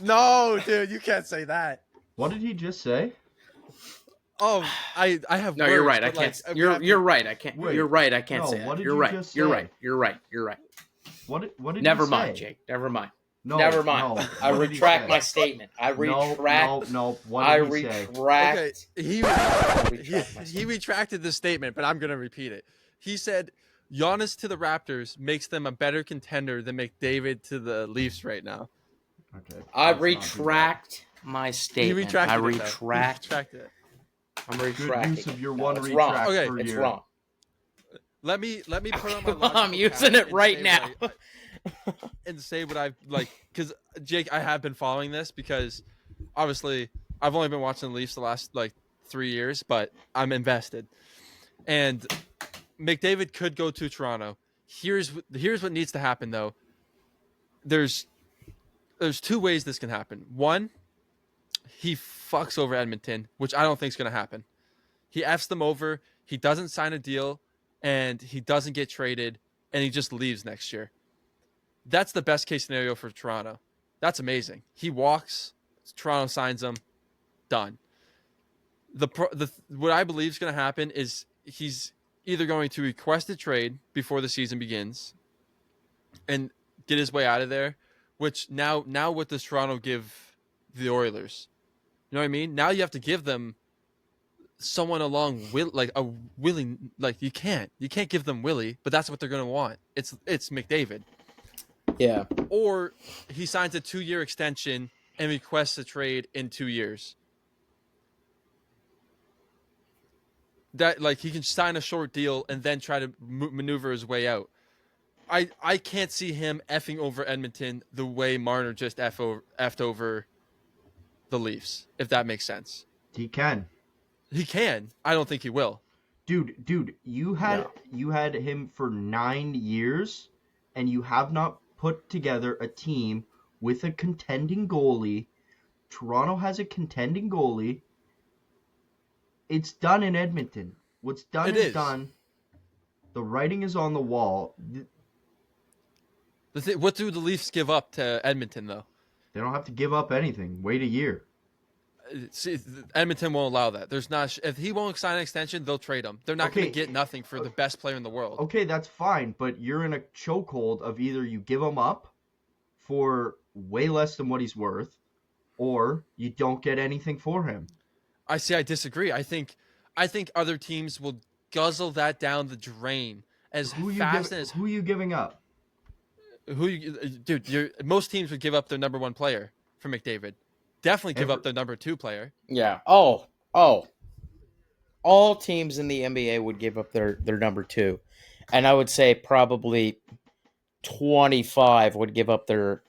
S2: No, dude, you can't say that.
S1: What did he just say?
S2: Oh, I have.
S3: No,
S2: words,
S3: you're right. I can't. You're right. I can't.
S1: Wait,
S3: you're right. I can't
S1: no,
S3: say that.
S1: What did
S3: you're
S1: you
S3: right.
S1: just
S3: You're
S1: say?
S3: right. You're right. You're right.
S1: What did
S3: Never
S1: you
S3: mind,
S1: say?
S3: Jake. Never mind.
S1: No,
S3: Never mind.
S1: No.
S3: I retract my statement. I retract.
S1: No. What did he say?
S3: Okay.
S2: He retracted the statement, but I'm gonna repeat it. He said Giannis to the Raptors makes them a better contender than McDavid to the Leafs right now.
S1: Okay.
S3: I retract my statement. I retract.
S2: It.
S3: I'm retracting.
S1: Good use of your one
S3: it's
S1: retract
S3: wrong.
S2: Okay,
S1: per
S3: It's
S1: year.
S3: wrong.
S2: Let me put on my. logical
S3: I'm using
S2: cap
S3: it right
S2: and say
S3: now.
S2: what and say what I've like, because Jake, I have been following this because obviously I've only been watching the Leafs the last 3 years, but I'm invested. And McDavid could go to Toronto. Here's what needs to happen though. There's 2 ways this can happen. One, he fucks over Edmonton, which I don't think is going to happen. He F's them over. He doesn't sign a deal, and he doesn't get traded, and he just leaves next year. That's the best case scenario for Toronto. That's amazing. He walks, Toronto signs him, done. What I believe is going to happen is he's either going to request a trade before the season begins and get his way out of there, which now what does Toronto give the Oilers? You know what I mean? Now you have to give them someone along with a Willie. You can't give them Willie, but that's what they're going to want. It's McDavid.
S3: Yeah.
S2: Or he signs a 2-year extension and requests a trade in 2 years. That he can sign a short deal and then try to maneuver his way out. I can't see him effing over Edmonton the way Marner just effed over the Leafs, if that makes sense.
S1: He can.
S2: He can. I don't think he will.
S1: Dude, you had him for 9 years, and you have not put together a team with a contending goalie. Toronto has a contending goalie. It's done in Edmonton. What's done is done. The writing is on the wall.
S2: What do the Leafs give up to Edmonton, though?
S1: They don't have to give up anything. Wait a year.
S2: See, Edmonton won't allow that. If he won't sign an extension, they'll trade him. They're not going to get nothing for the best player in the world.
S1: Okay, that's fine, but you're in a chokehold of either you give him up for way less than what he's worth, or you don't get anything for him.
S2: I disagree. I think other teams will guzzle that down the drain as fast as
S1: who are you giving up?
S2: Most teams would give up their number one player for McDavid. Definitely give up their number two player.
S3: Yeah. Oh. All teams in the NBA would give up their number two. And I would say probably 25 would give up their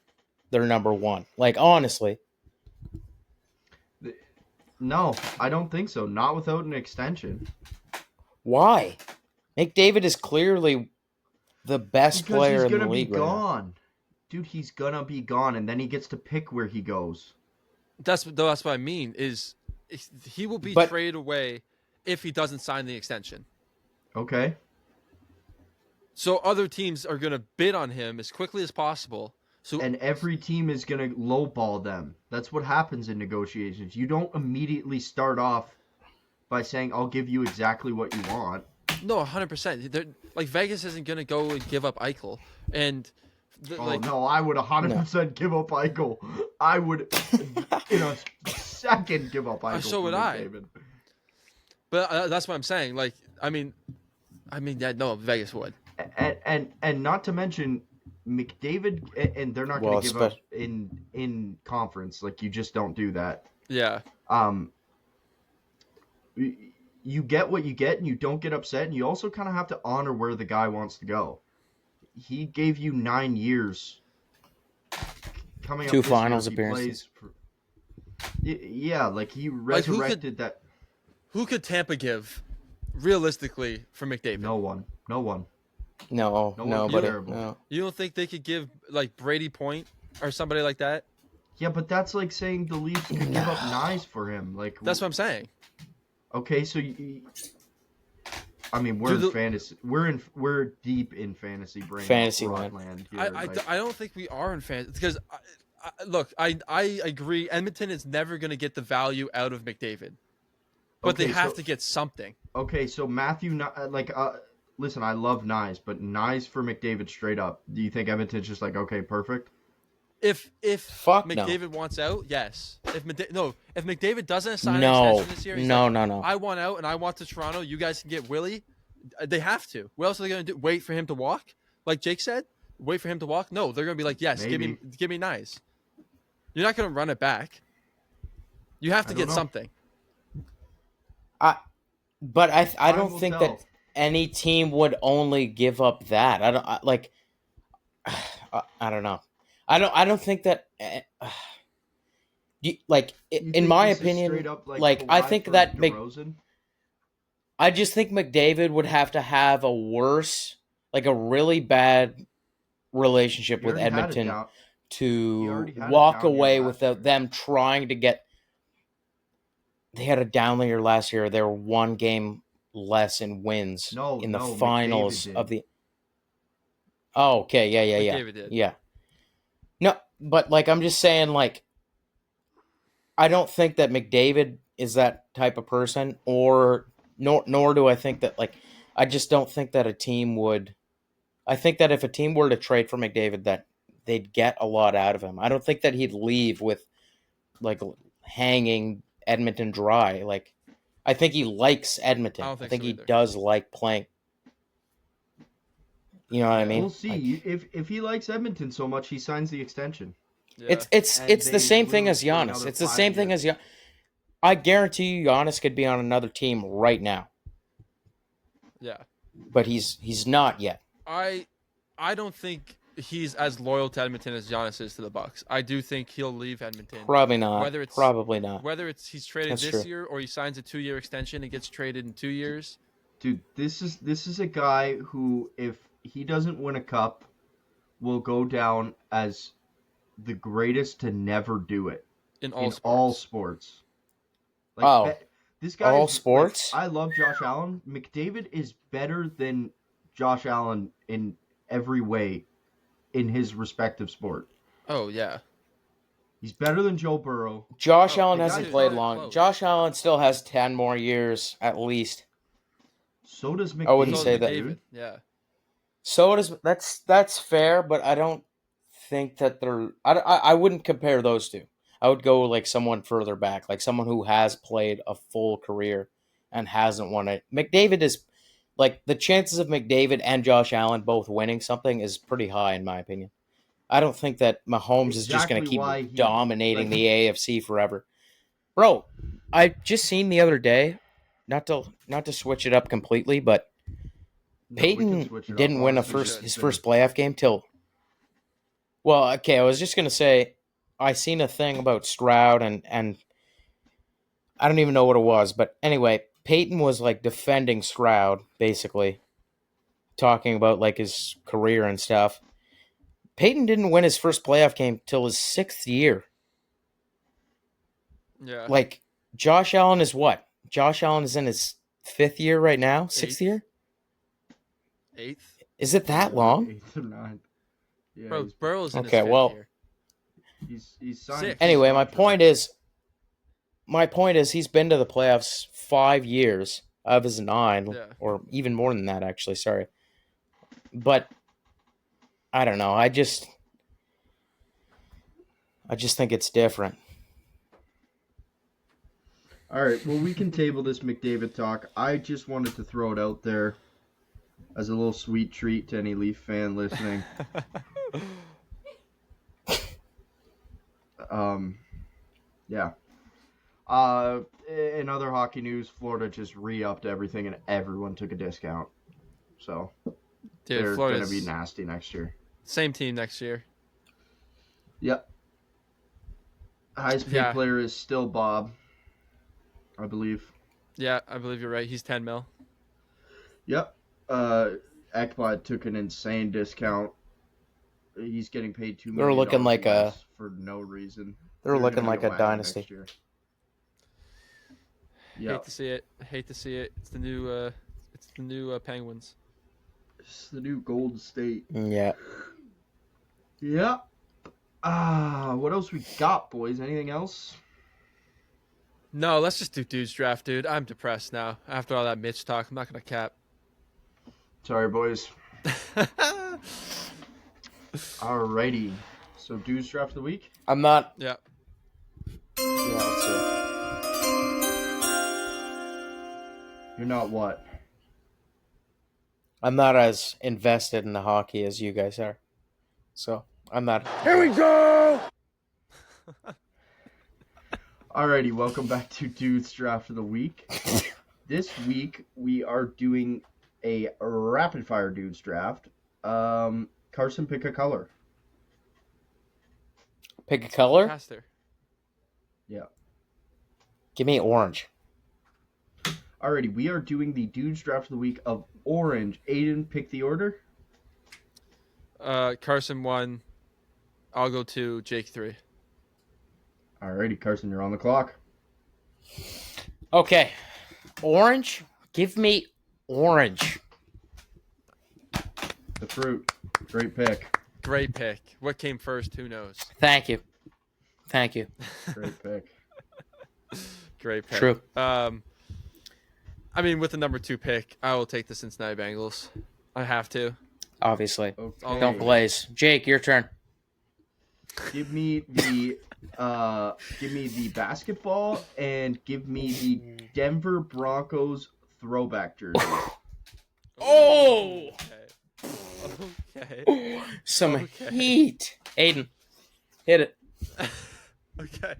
S3: number one. Like, honestly.
S1: No, I don't think so. Not without an extension.
S3: Why? McDavid is clearly the best player in the league
S1: Because he's gonna be
S3: right
S1: gone.
S3: now.
S1: Dude, he's gonna be gone, and then he gets to pick where he goes.
S2: That's what I mean. Is he will be traded away if he doesn't sign the extension.
S1: Okay.
S2: So other teams are going to bid on him as quickly as possible.
S1: And every team is going to lowball them. That's what happens in negotiations. You don't immediately start off by saying, I'll give you exactly what you want.
S2: No, 100%. Like, Vegas isn't going to go and give up Eichel. And
S1: no, I would 100% give up Eichel. I would, in a second, give up Eichel.
S2: So would I. But that's what I'm saying. Like, I mean, yeah, no, Vegas would.
S1: And not to mention McDavid, and they're not going to give up in conference. Like, you just don't do that.
S2: Yeah.
S1: You get what you get, and you don't get upset, and you also kind of have to honor where the guy wants to go. He gave you 9 years. Coming up
S3: 2 finals appearances.
S1: Yeah, like he resurrected that.
S2: Who could Tampa give, realistically, for McDavid?
S1: No one.
S3: No,
S1: terrible.
S3: no.
S2: You don't think they could give like Brady Point or somebody like that?
S1: Yeah, but that's like saying the Leafs could give up Nyes for him. Like
S2: that's what I'm saying.
S1: Okay, so we're in fantasy. We're deep in fantasy brain.
S3: Fantasy land.
S2: I don't think we are in fantasy because look, I agree. Edmonton is never going to get the value out of McDavid, but they have to get something. Okay, so
S1: Matthew, listen, I love Nyes, but Nyes for McDavid straight up. Do you think Edmonton's just like, okay, perfect?
S2: If McDavid wants out, yes. If McDavid doesn't sign an extension this year,
S3: no.
S2: I want out and I want to Toronto. You guys can get Willie. They have to. What else are they going to do? Wait for him to walk? Like Jake said, wait for him to walk? No, they're going to be like, yes,
S1: maybe.
S2: give me Nyes. You're not going to run it back. You have to get something.
S3: I don't think that any team would only give up that. I don't know. I don't think that. In my opinion, I think that I just think McDavid would have to have a worse, like a really bad relationship with Edmonton to walk away without them trying to get. They had a down year last year. They were 1 game less in wins in the finals of the. Oh, okay, yeah.
S2: McDavid did.
S3: Yeah. No, but I'm just saying, I don't think that McDavid is that type of person, nor do I think that I just don't think that a team would. I think that if a team were to trade for McDavid, that they'd get a lot out of him. I don't think that he'd leave with hanging Edmonton dry. I think he likes Edmonton. I think he does like playing. You know what I mean?
S1: We'll see. If he likes Edmonton so much, he signs the extension.
S2: Yeah.
S3: It's the same thing as Giannis. It's the same thing as Giannis. I guarantee you Giannis could be on another team right now.
S2: Yeah.
S3: But he's not yet.
S2: I don't think he's as loyal to Edmonton as Giannis is to the Bucks. I do think he'll leave Edmonton.
S3: Probably not. Probably not.
S2: Whether he's traded this year or he signs a 2-year extension and gets traded in 2 years.
S1: Dude, this is a guy who, if he doesn't win a cup, will go down as the greatest to never do it
S2: in
S1: all sports. This guy
S3: all sports.
S1: I love Josh Allen. McDavid is better than Josh Allen in every way in his respective sport.
S2: Oh yeah,
S1: he's better than Joe Burrow.
S3: Josh Allen hasn't played long. Close. Josh Allen still has 10 more years at least.
S1: So does McDavid.
S3: I wouldn't say that.
S2: Yeah.
S3: So does that's fair, but I don't think that they're. I wouldn't compare those two. I would go someone further back, someone who has played a full career and hasn't won it. McDavid is like the chances of McDavid and Josh Allen both winning something is pretty high in my opinion. I don't think that Mahomes is just going to keep dominating the AFC forever. Bro, I just seen the other day, not to switch it up completely, but Peyton didn't win his first playoff game till. Well, okay, I was just gonna say, I seen a thing about Stroud and I don't even know what it was, but anyway, Peyton was like defending Stroud, basically, talking about like his career and stuff. Peyton didn't win his first playoff game till his 6th year.
S2: Yeah.
S3: Like, Josh Allen is what? Josh Allen is in his 5th year right now? 6th year?
S2: 8th?
S3: Is it that long?
S1: 8th or 9th. Yeah,
S2: Bro, Burrow's in his 5th year.
S1: He's signed.
S3: Anyway, my point is he's been to the playoffs 5 years of his 9, or even more than that, actually. Sorry. But, I don't know. I just think it's different.
S1: All right, well, we can table this McDavid talk. I just wanted to throw it out there as a little sweet treat to any Leaf fan listening. Yeah. In other hockey news, Florida just re-upped everything and everyone took a discount. So, they're going to be nasty next year.
S2: Same team next year.
S1: Yep. Highest paid player is still Bob, I believe.
S2: Yeah, I believe you're right. He's 10 mil.
S1: Yep. Ekblad took an insane discount. He's getting paid $2 million.
S3: They're looking like
S1: for no reason.
S3: They're looking like a dynasty.
S2: Yep. Hate to see it. It's the new Penguins.
S1: It's the new Golden State.
S3: Yeah.
S1: Yeah. What else we got, boys? Anything else?
S2: No, let's just do dudes draft, dude. I'm depressed now. After all that Mitch talk, I'm not gonna cap.
S1: Sorry, boys. Alrighty. So dudes draft of the week?
S3: I'm not.
S2: Yeah.
S3: Yeah, let's see.
S1: You're not what?
S3: I'm not as invested in the hockey as you guys are. So, I'm not. Here we go!
S1: Alrighty, welcome back to Dudes Draft of the Week. This week, we are doing a rapid-fire Dudes Draft. Carson, pick a color.
S3: Pick a color?
S2: Pastor.
S1: Yeah.
S3: Give me orange.
S1: Alrighty, we are doing the Dudes Draft of the Week of orange. Aiden, pick the order.
S2: Carson 1. I'll go 2. Jake 3.
S1: Alrighty, Carson, you're on the clock.
S3: Okay. Orange? Give me orange.
S1: The fruit. Great pick.
S2: Great pick. What came first? Who knows?
S3: Thank you.
S1: Great pick.
S2: Great pick.
S3: True.
S2: I mean, with the number 2 pick, I will take the Cincinnati Bengals. I have to.
S3: Obviously.
S1: Okay.
S3: Don't blaze. Jake, your turn.
S1: Give me the basketball and give me the Denver Broncos throwback jersey.
S3: Oh!
S2: Okay.
S3: Some heat. Aiden, hit it.
S2: Okay.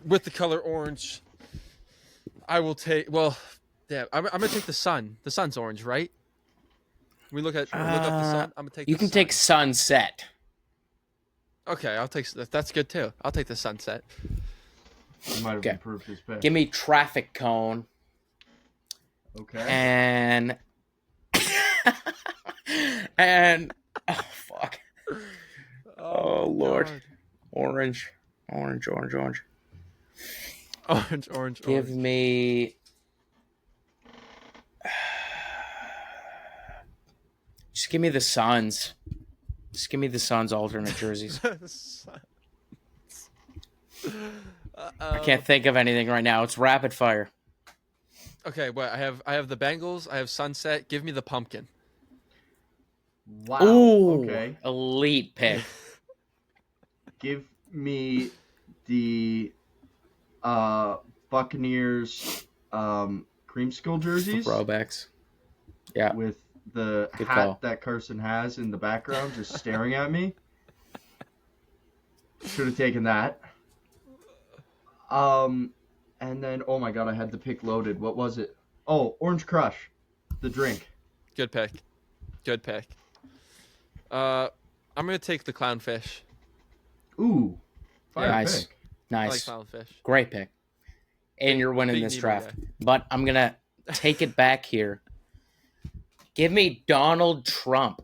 S2: With the color orange, I will take. Well, yeah, I'm gonna take the sun. The sun's orange, right? We look up the sun. I'm gonna take.
S3: You can take sunset.
S2: Okay, I'll take. That's good too. I'll take the sunset.
S1: You might have improved his pick.
S3: Give me traffic cone.
S1: Okay.
S3: And oh fuck. Oh Lord.
S2: God.
S3: Orange. Give me. Just give me the Suns. Just give me the Suns alternate jerseys. I can't think of anything right now. It's rapid fire.
S2: Okay, well, I have the Bengals. I have sunset. Give me the pumpkin.
S1: Wow.
S3: Ooh,
S1: okay.
S3: Elite pick.
S1: Give me the Buccaneers creamsicle jerseys
S3: Throwbacks. Yeah.
S1: with the
S3: Good
S1: hat
S3: call.
S1: that Carson has in the background just staring at me. Should have taken that. And then, oh my god, I had the pick loaded. What was it? Oh, Orange Crush, the drink.
S2: Good pick. Good pick. I'm gonna take the clownfish.
S1: Ooh, fire
S3: Nice.
S1: pick.
S2: I like
S3: Nice.
S2: clownfish.
S3: Great pick. And you're winning
S2: big
S3: this
S2: Nemo
S3: draft.
S2: guy.
S3: But I'm going to take it back here. Give me Donald Trump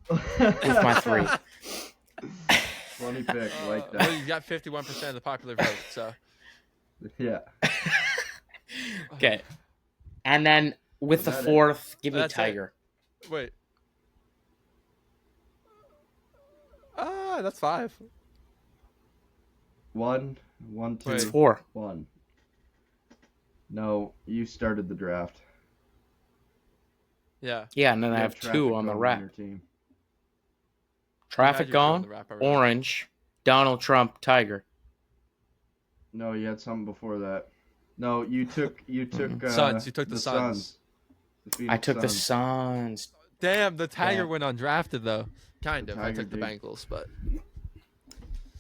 S3: with my 3.
S1: Funny pick, like
S2: Well,
S1: that.
S2: you got 51% of the popular vote, so
S1: Yeah.
S3: Okay. And then with the
S1: Is that
S3: 4th, give me
S2: That's it.
S3: Tiger.
S2: wait. That's 5.
S1: 1, 2,
S3: It's
S2: Wait.
S3: 4.
S1: 1. No, you started the draft.
S2: Yeah.
S3: Yeah, and then I
S1: You
S3: have
S1: Traffic
S3: 2 on the
S1: Gone
S3: wrap.
S1: your team.
S3: Traffic
S2: You had your two on
S3: Gone,
S2: the wrap already.
S3: Orange, Donald Trump, Tiger.
S1: No, you had something before that. No, you took
S2: Suns. You took the
S1: Suns.
S2: Suns.
S1: The Phoenix
S3: I took the
S1: Suns.
S3: Suns.
S2: Damn, the Tiger
S3: Damn.
S2: went undrafted though. Kind of. I
S1: Tiger
S2: took the
S1: did.
S2: Bengals, but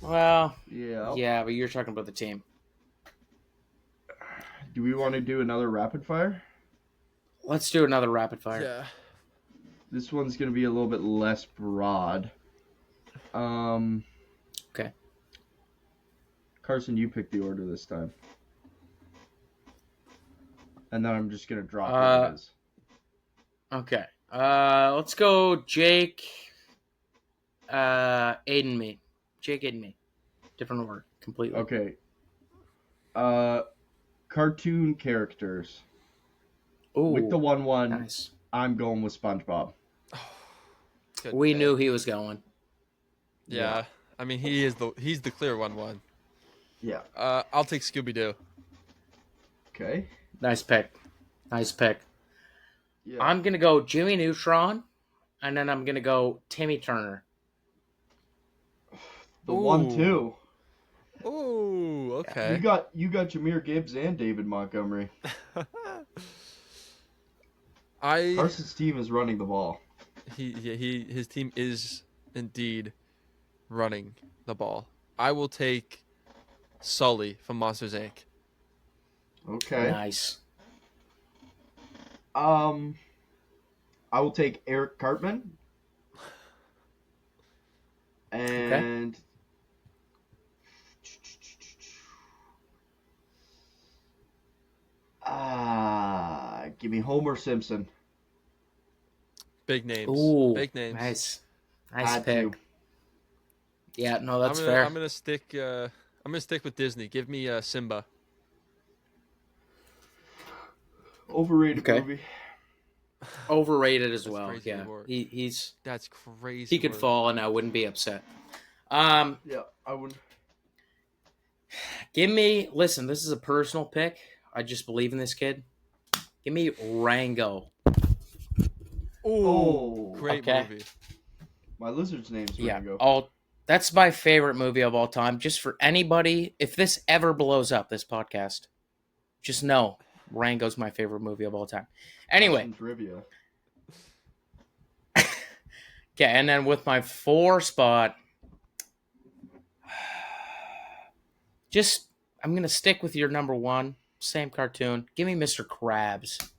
S3: Well,
S1: Yeah.
S3: yeah, but you're talking about the team.
S1: Do we want to do another rapid fire?
S3: Let's do another rapid fire.
S2: yeah.
S1: This one's going to be a little bit less broad.
S3: Okay.
S1: Carson, you pick the order this time. And then I'm just going to drop what it is.
S3: Okay. Let's go Jake, Aiden, me. Jake, Aiden, me. Different order, completely.
S1: Okay. Cartoon characters.
S3: Ooh,
S1: With the 1-1,
S3: nice.
S1: I'm going with SpongeBob.
S2: Good
S3: We
S2: pick.
S3: knew he was going.
S2: Yeah. I mean, he's the clear 1-1.
S1: Yeah.
S2: I'll take Scooby Doo.
S1: Okay.
S3: Nice pick. Nice pick.
S1: Yeah.
S3: I'm going to go Jimmy Neutron, and then I'm going to go Timmy Turner.
S1: The 1-2.
S2: Ooh, okay.
S1: You got Jahmyr Gibbs and David Montgomery. Carson's team is running the ball.
S2: His team is indeed running the ball. I will take Sully from Monsters Inc.
S1: Okay.
S3: Nice.
S1: I will take Eric Cartman. And give me Homer Simpson.
S2: Big names.
S3: Ooh,
S2: Big names.
S3: nice. Nice
S1: Had
S3: pick.
S1: to.
S3: Yeah, no, that's
S2: I'm
S3: fair.
S2: gonna stick with Disney. Give me Simba.
S1: Overrated
S3: Okay.
S1: movie.
S3: Overrated as
S2: That's
S3: well.
S2: crazy
S3: Yeah,
S2: word.
S3: he's
S2: That's crazy.
S3: he could
S2: word.
S3: fall, and I wouldn't be upset.
S1: Yeah, I wouldn't.
S3: Give me. Listen, this is a personal pick. I just believe in this kid. Give me Rango.
S1: Oh,
S2: Great
S3: Okay.
S2: movie.
S1: my lizard's name's
S3: Yeah,
S1: Rango.
S3: that's my favorite movie of all time. Just for anybody, if this ever blows up, this podcast, just know Rango's my favorite movie of all time. Anyway,
S1: Carson Trivia.
S3: okay, and then with my 4 spot, just I'm gonna stick with your number 1, same cartoon. Give me Mr. Krabs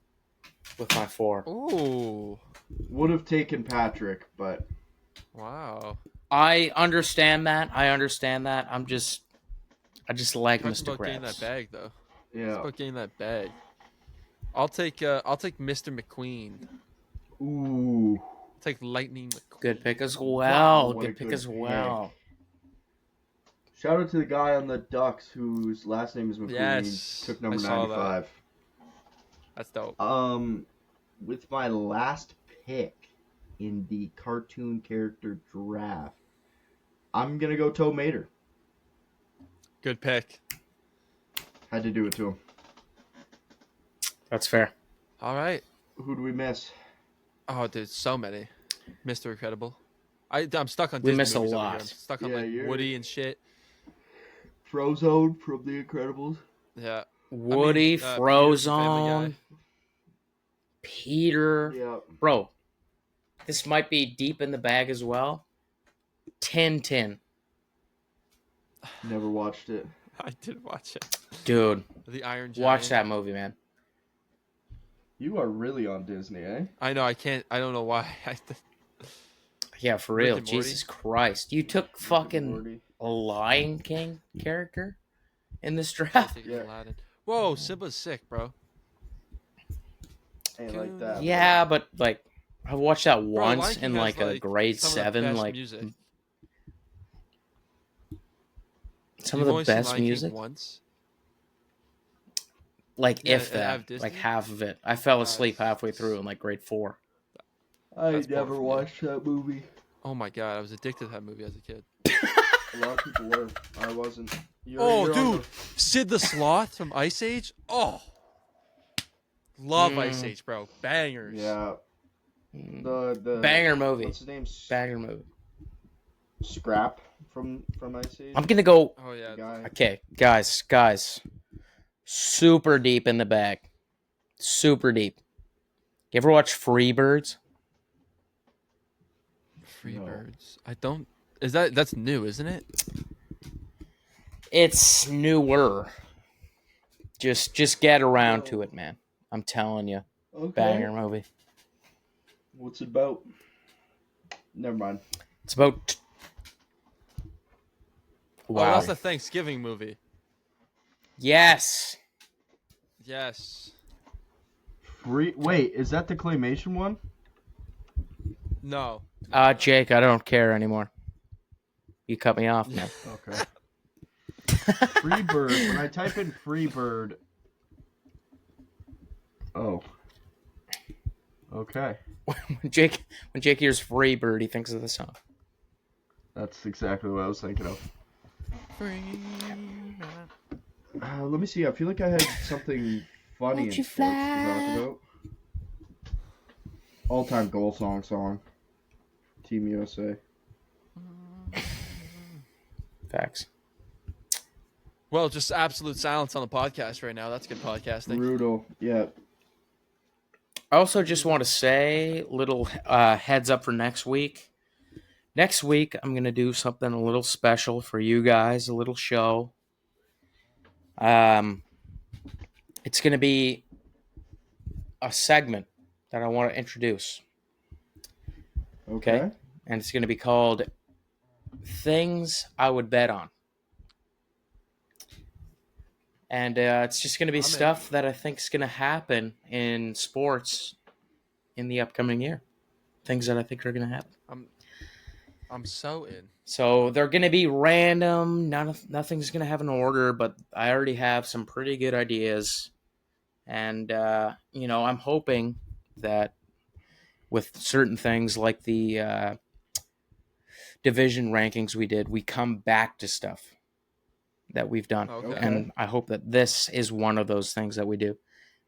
S3: with my 4.
S2: Ooh.
S1: Would have taken Patrick, but
S2: Wow.
S3: I understand that. I just like
S2: Talking
S3: Mr.
S2: about getting that
S3: Krabs.
S2: bag though. It's
S1: yeah.
S2: about getting that bag. I'll take Mr. McQueen.
S1: Ooh.
S2: I'll take Lightning McQueen.
S3: Good pick as well.
S1: Wow, what a
S3: good pick
S1: good
S3: as well.
S1: Shout out to the guy on the Ducks whose last name is McQueen.
S2: Yes,
S1: Took number
S2: I saw that.
S1: 95.
S2: That's dope.
S1: With my last pick in the cartoon character draft, I'm gonna go Toe Mater.
S2: Good pick.
S1: Had to do it to him.
S3: That's fair.
S2: All right.
S1: Who do we miss?
S2: Oh, dude, so many. Mr. Incredible. I'm stuck on
S3: We
S2: Disney
S3: miss a
S2: movies over here.
S3: lot.
S2: I'm stuck on
S1: Yeah,
S2: like
S1: you're-
S2: Woody and shit.
S1: Frozone from The Incredibles.
S2: Yeah.
S3: Woody,
S2: Peter from
S3: Frozone,
S2: Family
S3: Peter.
S1: Yeah.
S3: Bro, this might be deep in the bag as well. Tintin.
S1: Never watched it.
S2: Guy. I did watch it.
S3: Dude,
S2: The Iron Giant.
S3: watch that movie, man.
S1: You are really on Disney, eh?
S2: I know. I can't. I don't know why.
S3: Yeah, for
S2: Rick
S3: real.
S2: and Morty?
S3: Jesus Christ. You took fucking
S1: Morty.
S3: a Lion King character in this
S2: I
S3: draft?
S2: think
S1: Yeah.
S2: Aladdin. Whoa, Simba's sick, bro.
S1: Ain't like that.
S3: Yeah, but like I watched that
S2: Bro,
S3: once
S2: Lion King
S3: in
S2: has,
S3: like a grade
S2: some of the
S3: 7,
S2: best
S3: like
S2: music.
S3: some
S2: You've
S3: of
S2: only
S3: the
S2: seen
S3: best
S2: Lion King
S3: music.
S2: once.
S3: Like
S2: Yeah,
S3: if
S2: and
S3: that,
S2: have Disney?
S3: like half of it. I fell asleep
S2: Nice.
S3: halfway through in like grade 4.
S1: I
S2: That's
S1: never
S2: boring for me.
S1: watched that movie.
S2: Oh my god, I was addicted to that movie as a kid.
S1: A lot of people were. I wasn't. You're on
S2: Dude, Sid the Sloth from Ice Age. Oh, love Ice Age, bro. Bangers.
S1: Yeah. The
S3: Banger movie.
S1: What's his name?
S3: Banger movie.
S1: Scrap from Ice Age.
S3: I'm gonna go.
S2: Oh yeah.
S1: Guy.
S3: Okay, guys, super deep in the bag, super deep. You ever watch Freebirds?
S2: Freebirds. I don't. Is that's new, isn't it?
S3: It's newer. Just get around to it, man. I'm telling you,
S1: Okay.
S3: banger movie.
S1: What's it about? Never mind.
S3: It's about.
S2: Oh,
S3: Wow.
S2: that's the Thanksgiving movie.
S3: Yes.
S2: Yes.
S1: Wait, is that the claymation one?
S2: No.
S3: Jake, I don't care anymore. You cut me off, man.
S1: Okay. Freebird. When I type in Freebird. Oh. Okay.
S3: when Jake hears Freebird, he thinks of the song.
S1: That's exactly what I was thinking of. Let me see. I feel like I had something funny in
S3: Won't you
S1: sports to
S3: fly?
S1: talk about. All-time goal song. Team USA.
S3: Facts.
S2: Well, just absolute silence on the podcast right now. That's good podcasting.
S1: Brutal. Yeah.
S3: I also just want to say, little heads up for next week. Next week, I'm going to do something a little special for you guys, a little show. It's going to be a segment that I want to introduce.
S1: Okay.
S3: And it's going to be called Things I Would Bet On. And it's just going to be stuff that I think is going to happen in sports in the upcoming year. Things that I think are going to happen.
S2: I'm so in.
S3: So they're going to be random. Nothing's going to have an order, but I already have some pretty good ideas. And, I'm hoping that with certain things like the division rankings we did, we come back to stuff that we've done.
S2: Okay.
S3: And I hope that this is one of those things that we do.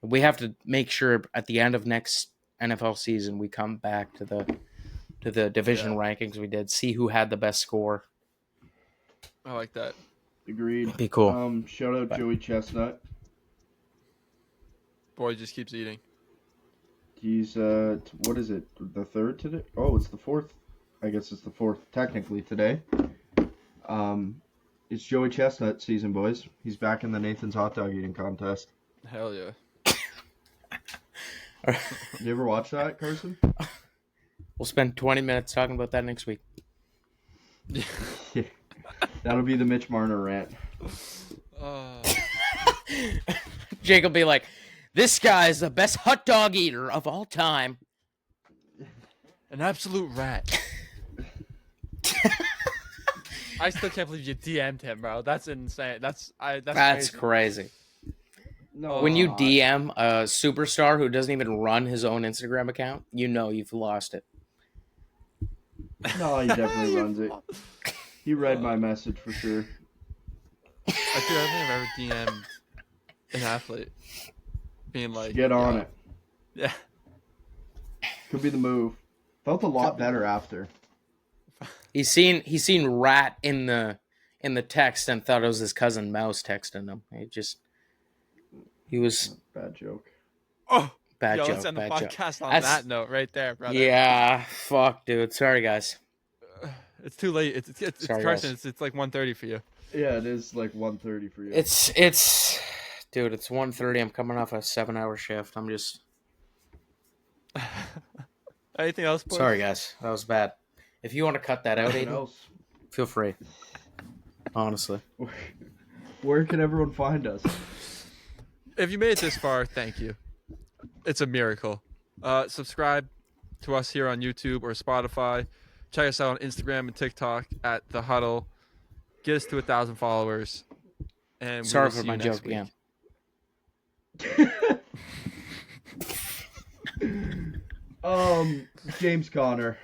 S3: We have to make sure at the end of next NFL season, we come back to the division rankings we did, see who had the best score.
S2: I like that.
S1: Agreed.
S3: Be cool.
S1: Shout out Joey Chestnut.
S2: Boy just keeps eating.
S1: He's what is it? The third today? Oh, it's the fourth. I guess it's the fourth technically today. It's Joey Chestnut season, boys. He's back in the Nathan's hot dog eating contest.
S2: Hell yeah.
S1: You ever watch that, Carson?
S3: We'll spend 20 minutes talking about that next week.
S1: Yeah. That'll be the Mitch Marner rant.
S3: Jake will be like, this guy is the best hot dog eater of all time.
S2: An absolute rat. I still can't believe you DM'd him, bro. That's insane. That's
S3: crazy.
S1: No,
S3: When you DM a superstar who doesn't even run his own Instagram account, you know you've lost it.
S1: No, he definitely runs it. He read my message for sure.
S2: I think I've ever DM'd an athlete being like,
S1: Get on it.
S2: Yeah.
S1: Could be the move. Felt a lot better after.
S3: He's seen rat in the text and thought it was his cousin Mouse texting him. He was
S1: Bad joke.
S2: Oh,
S3: bad
S2: yo,
S3: joke.
S2: let's end the
S3: Bad joke.
S2: podcast on
S3: That's-
S2: that note right there, brother.
S3: Yeah, fuck, dude. Sorry, guys.
S2: It's too late. It's
S3: Sorry,
S2: Carson.
S3: guys.
S2: It's like 1:30 for you.
S1: Yeah, it is like 1:30 for you.
S3: It's dude. It's 1:30. I'm coming off a 7-hour shift. I'm just
S2: Anything else? Boys?
S3: sorry, guys. That was bad. If you want to cut that out,
S1: Anything
S3: Aiden,
S1: else?
S3: feel free. Honestly,
S1: Where can everyone find us?
S2: If you made it this far, thank you. It's a miracle. Subscribe to us here on YouTube or Spotify. Check us out on Instagram and TikTok at The Huddle. Get us to 1,000 followers. And we
S3: sorry
S2: will
S3: for
S2: see
S3: my
S2: you
S3: joke
S2: next week.
S3: again.
S1: James Conner.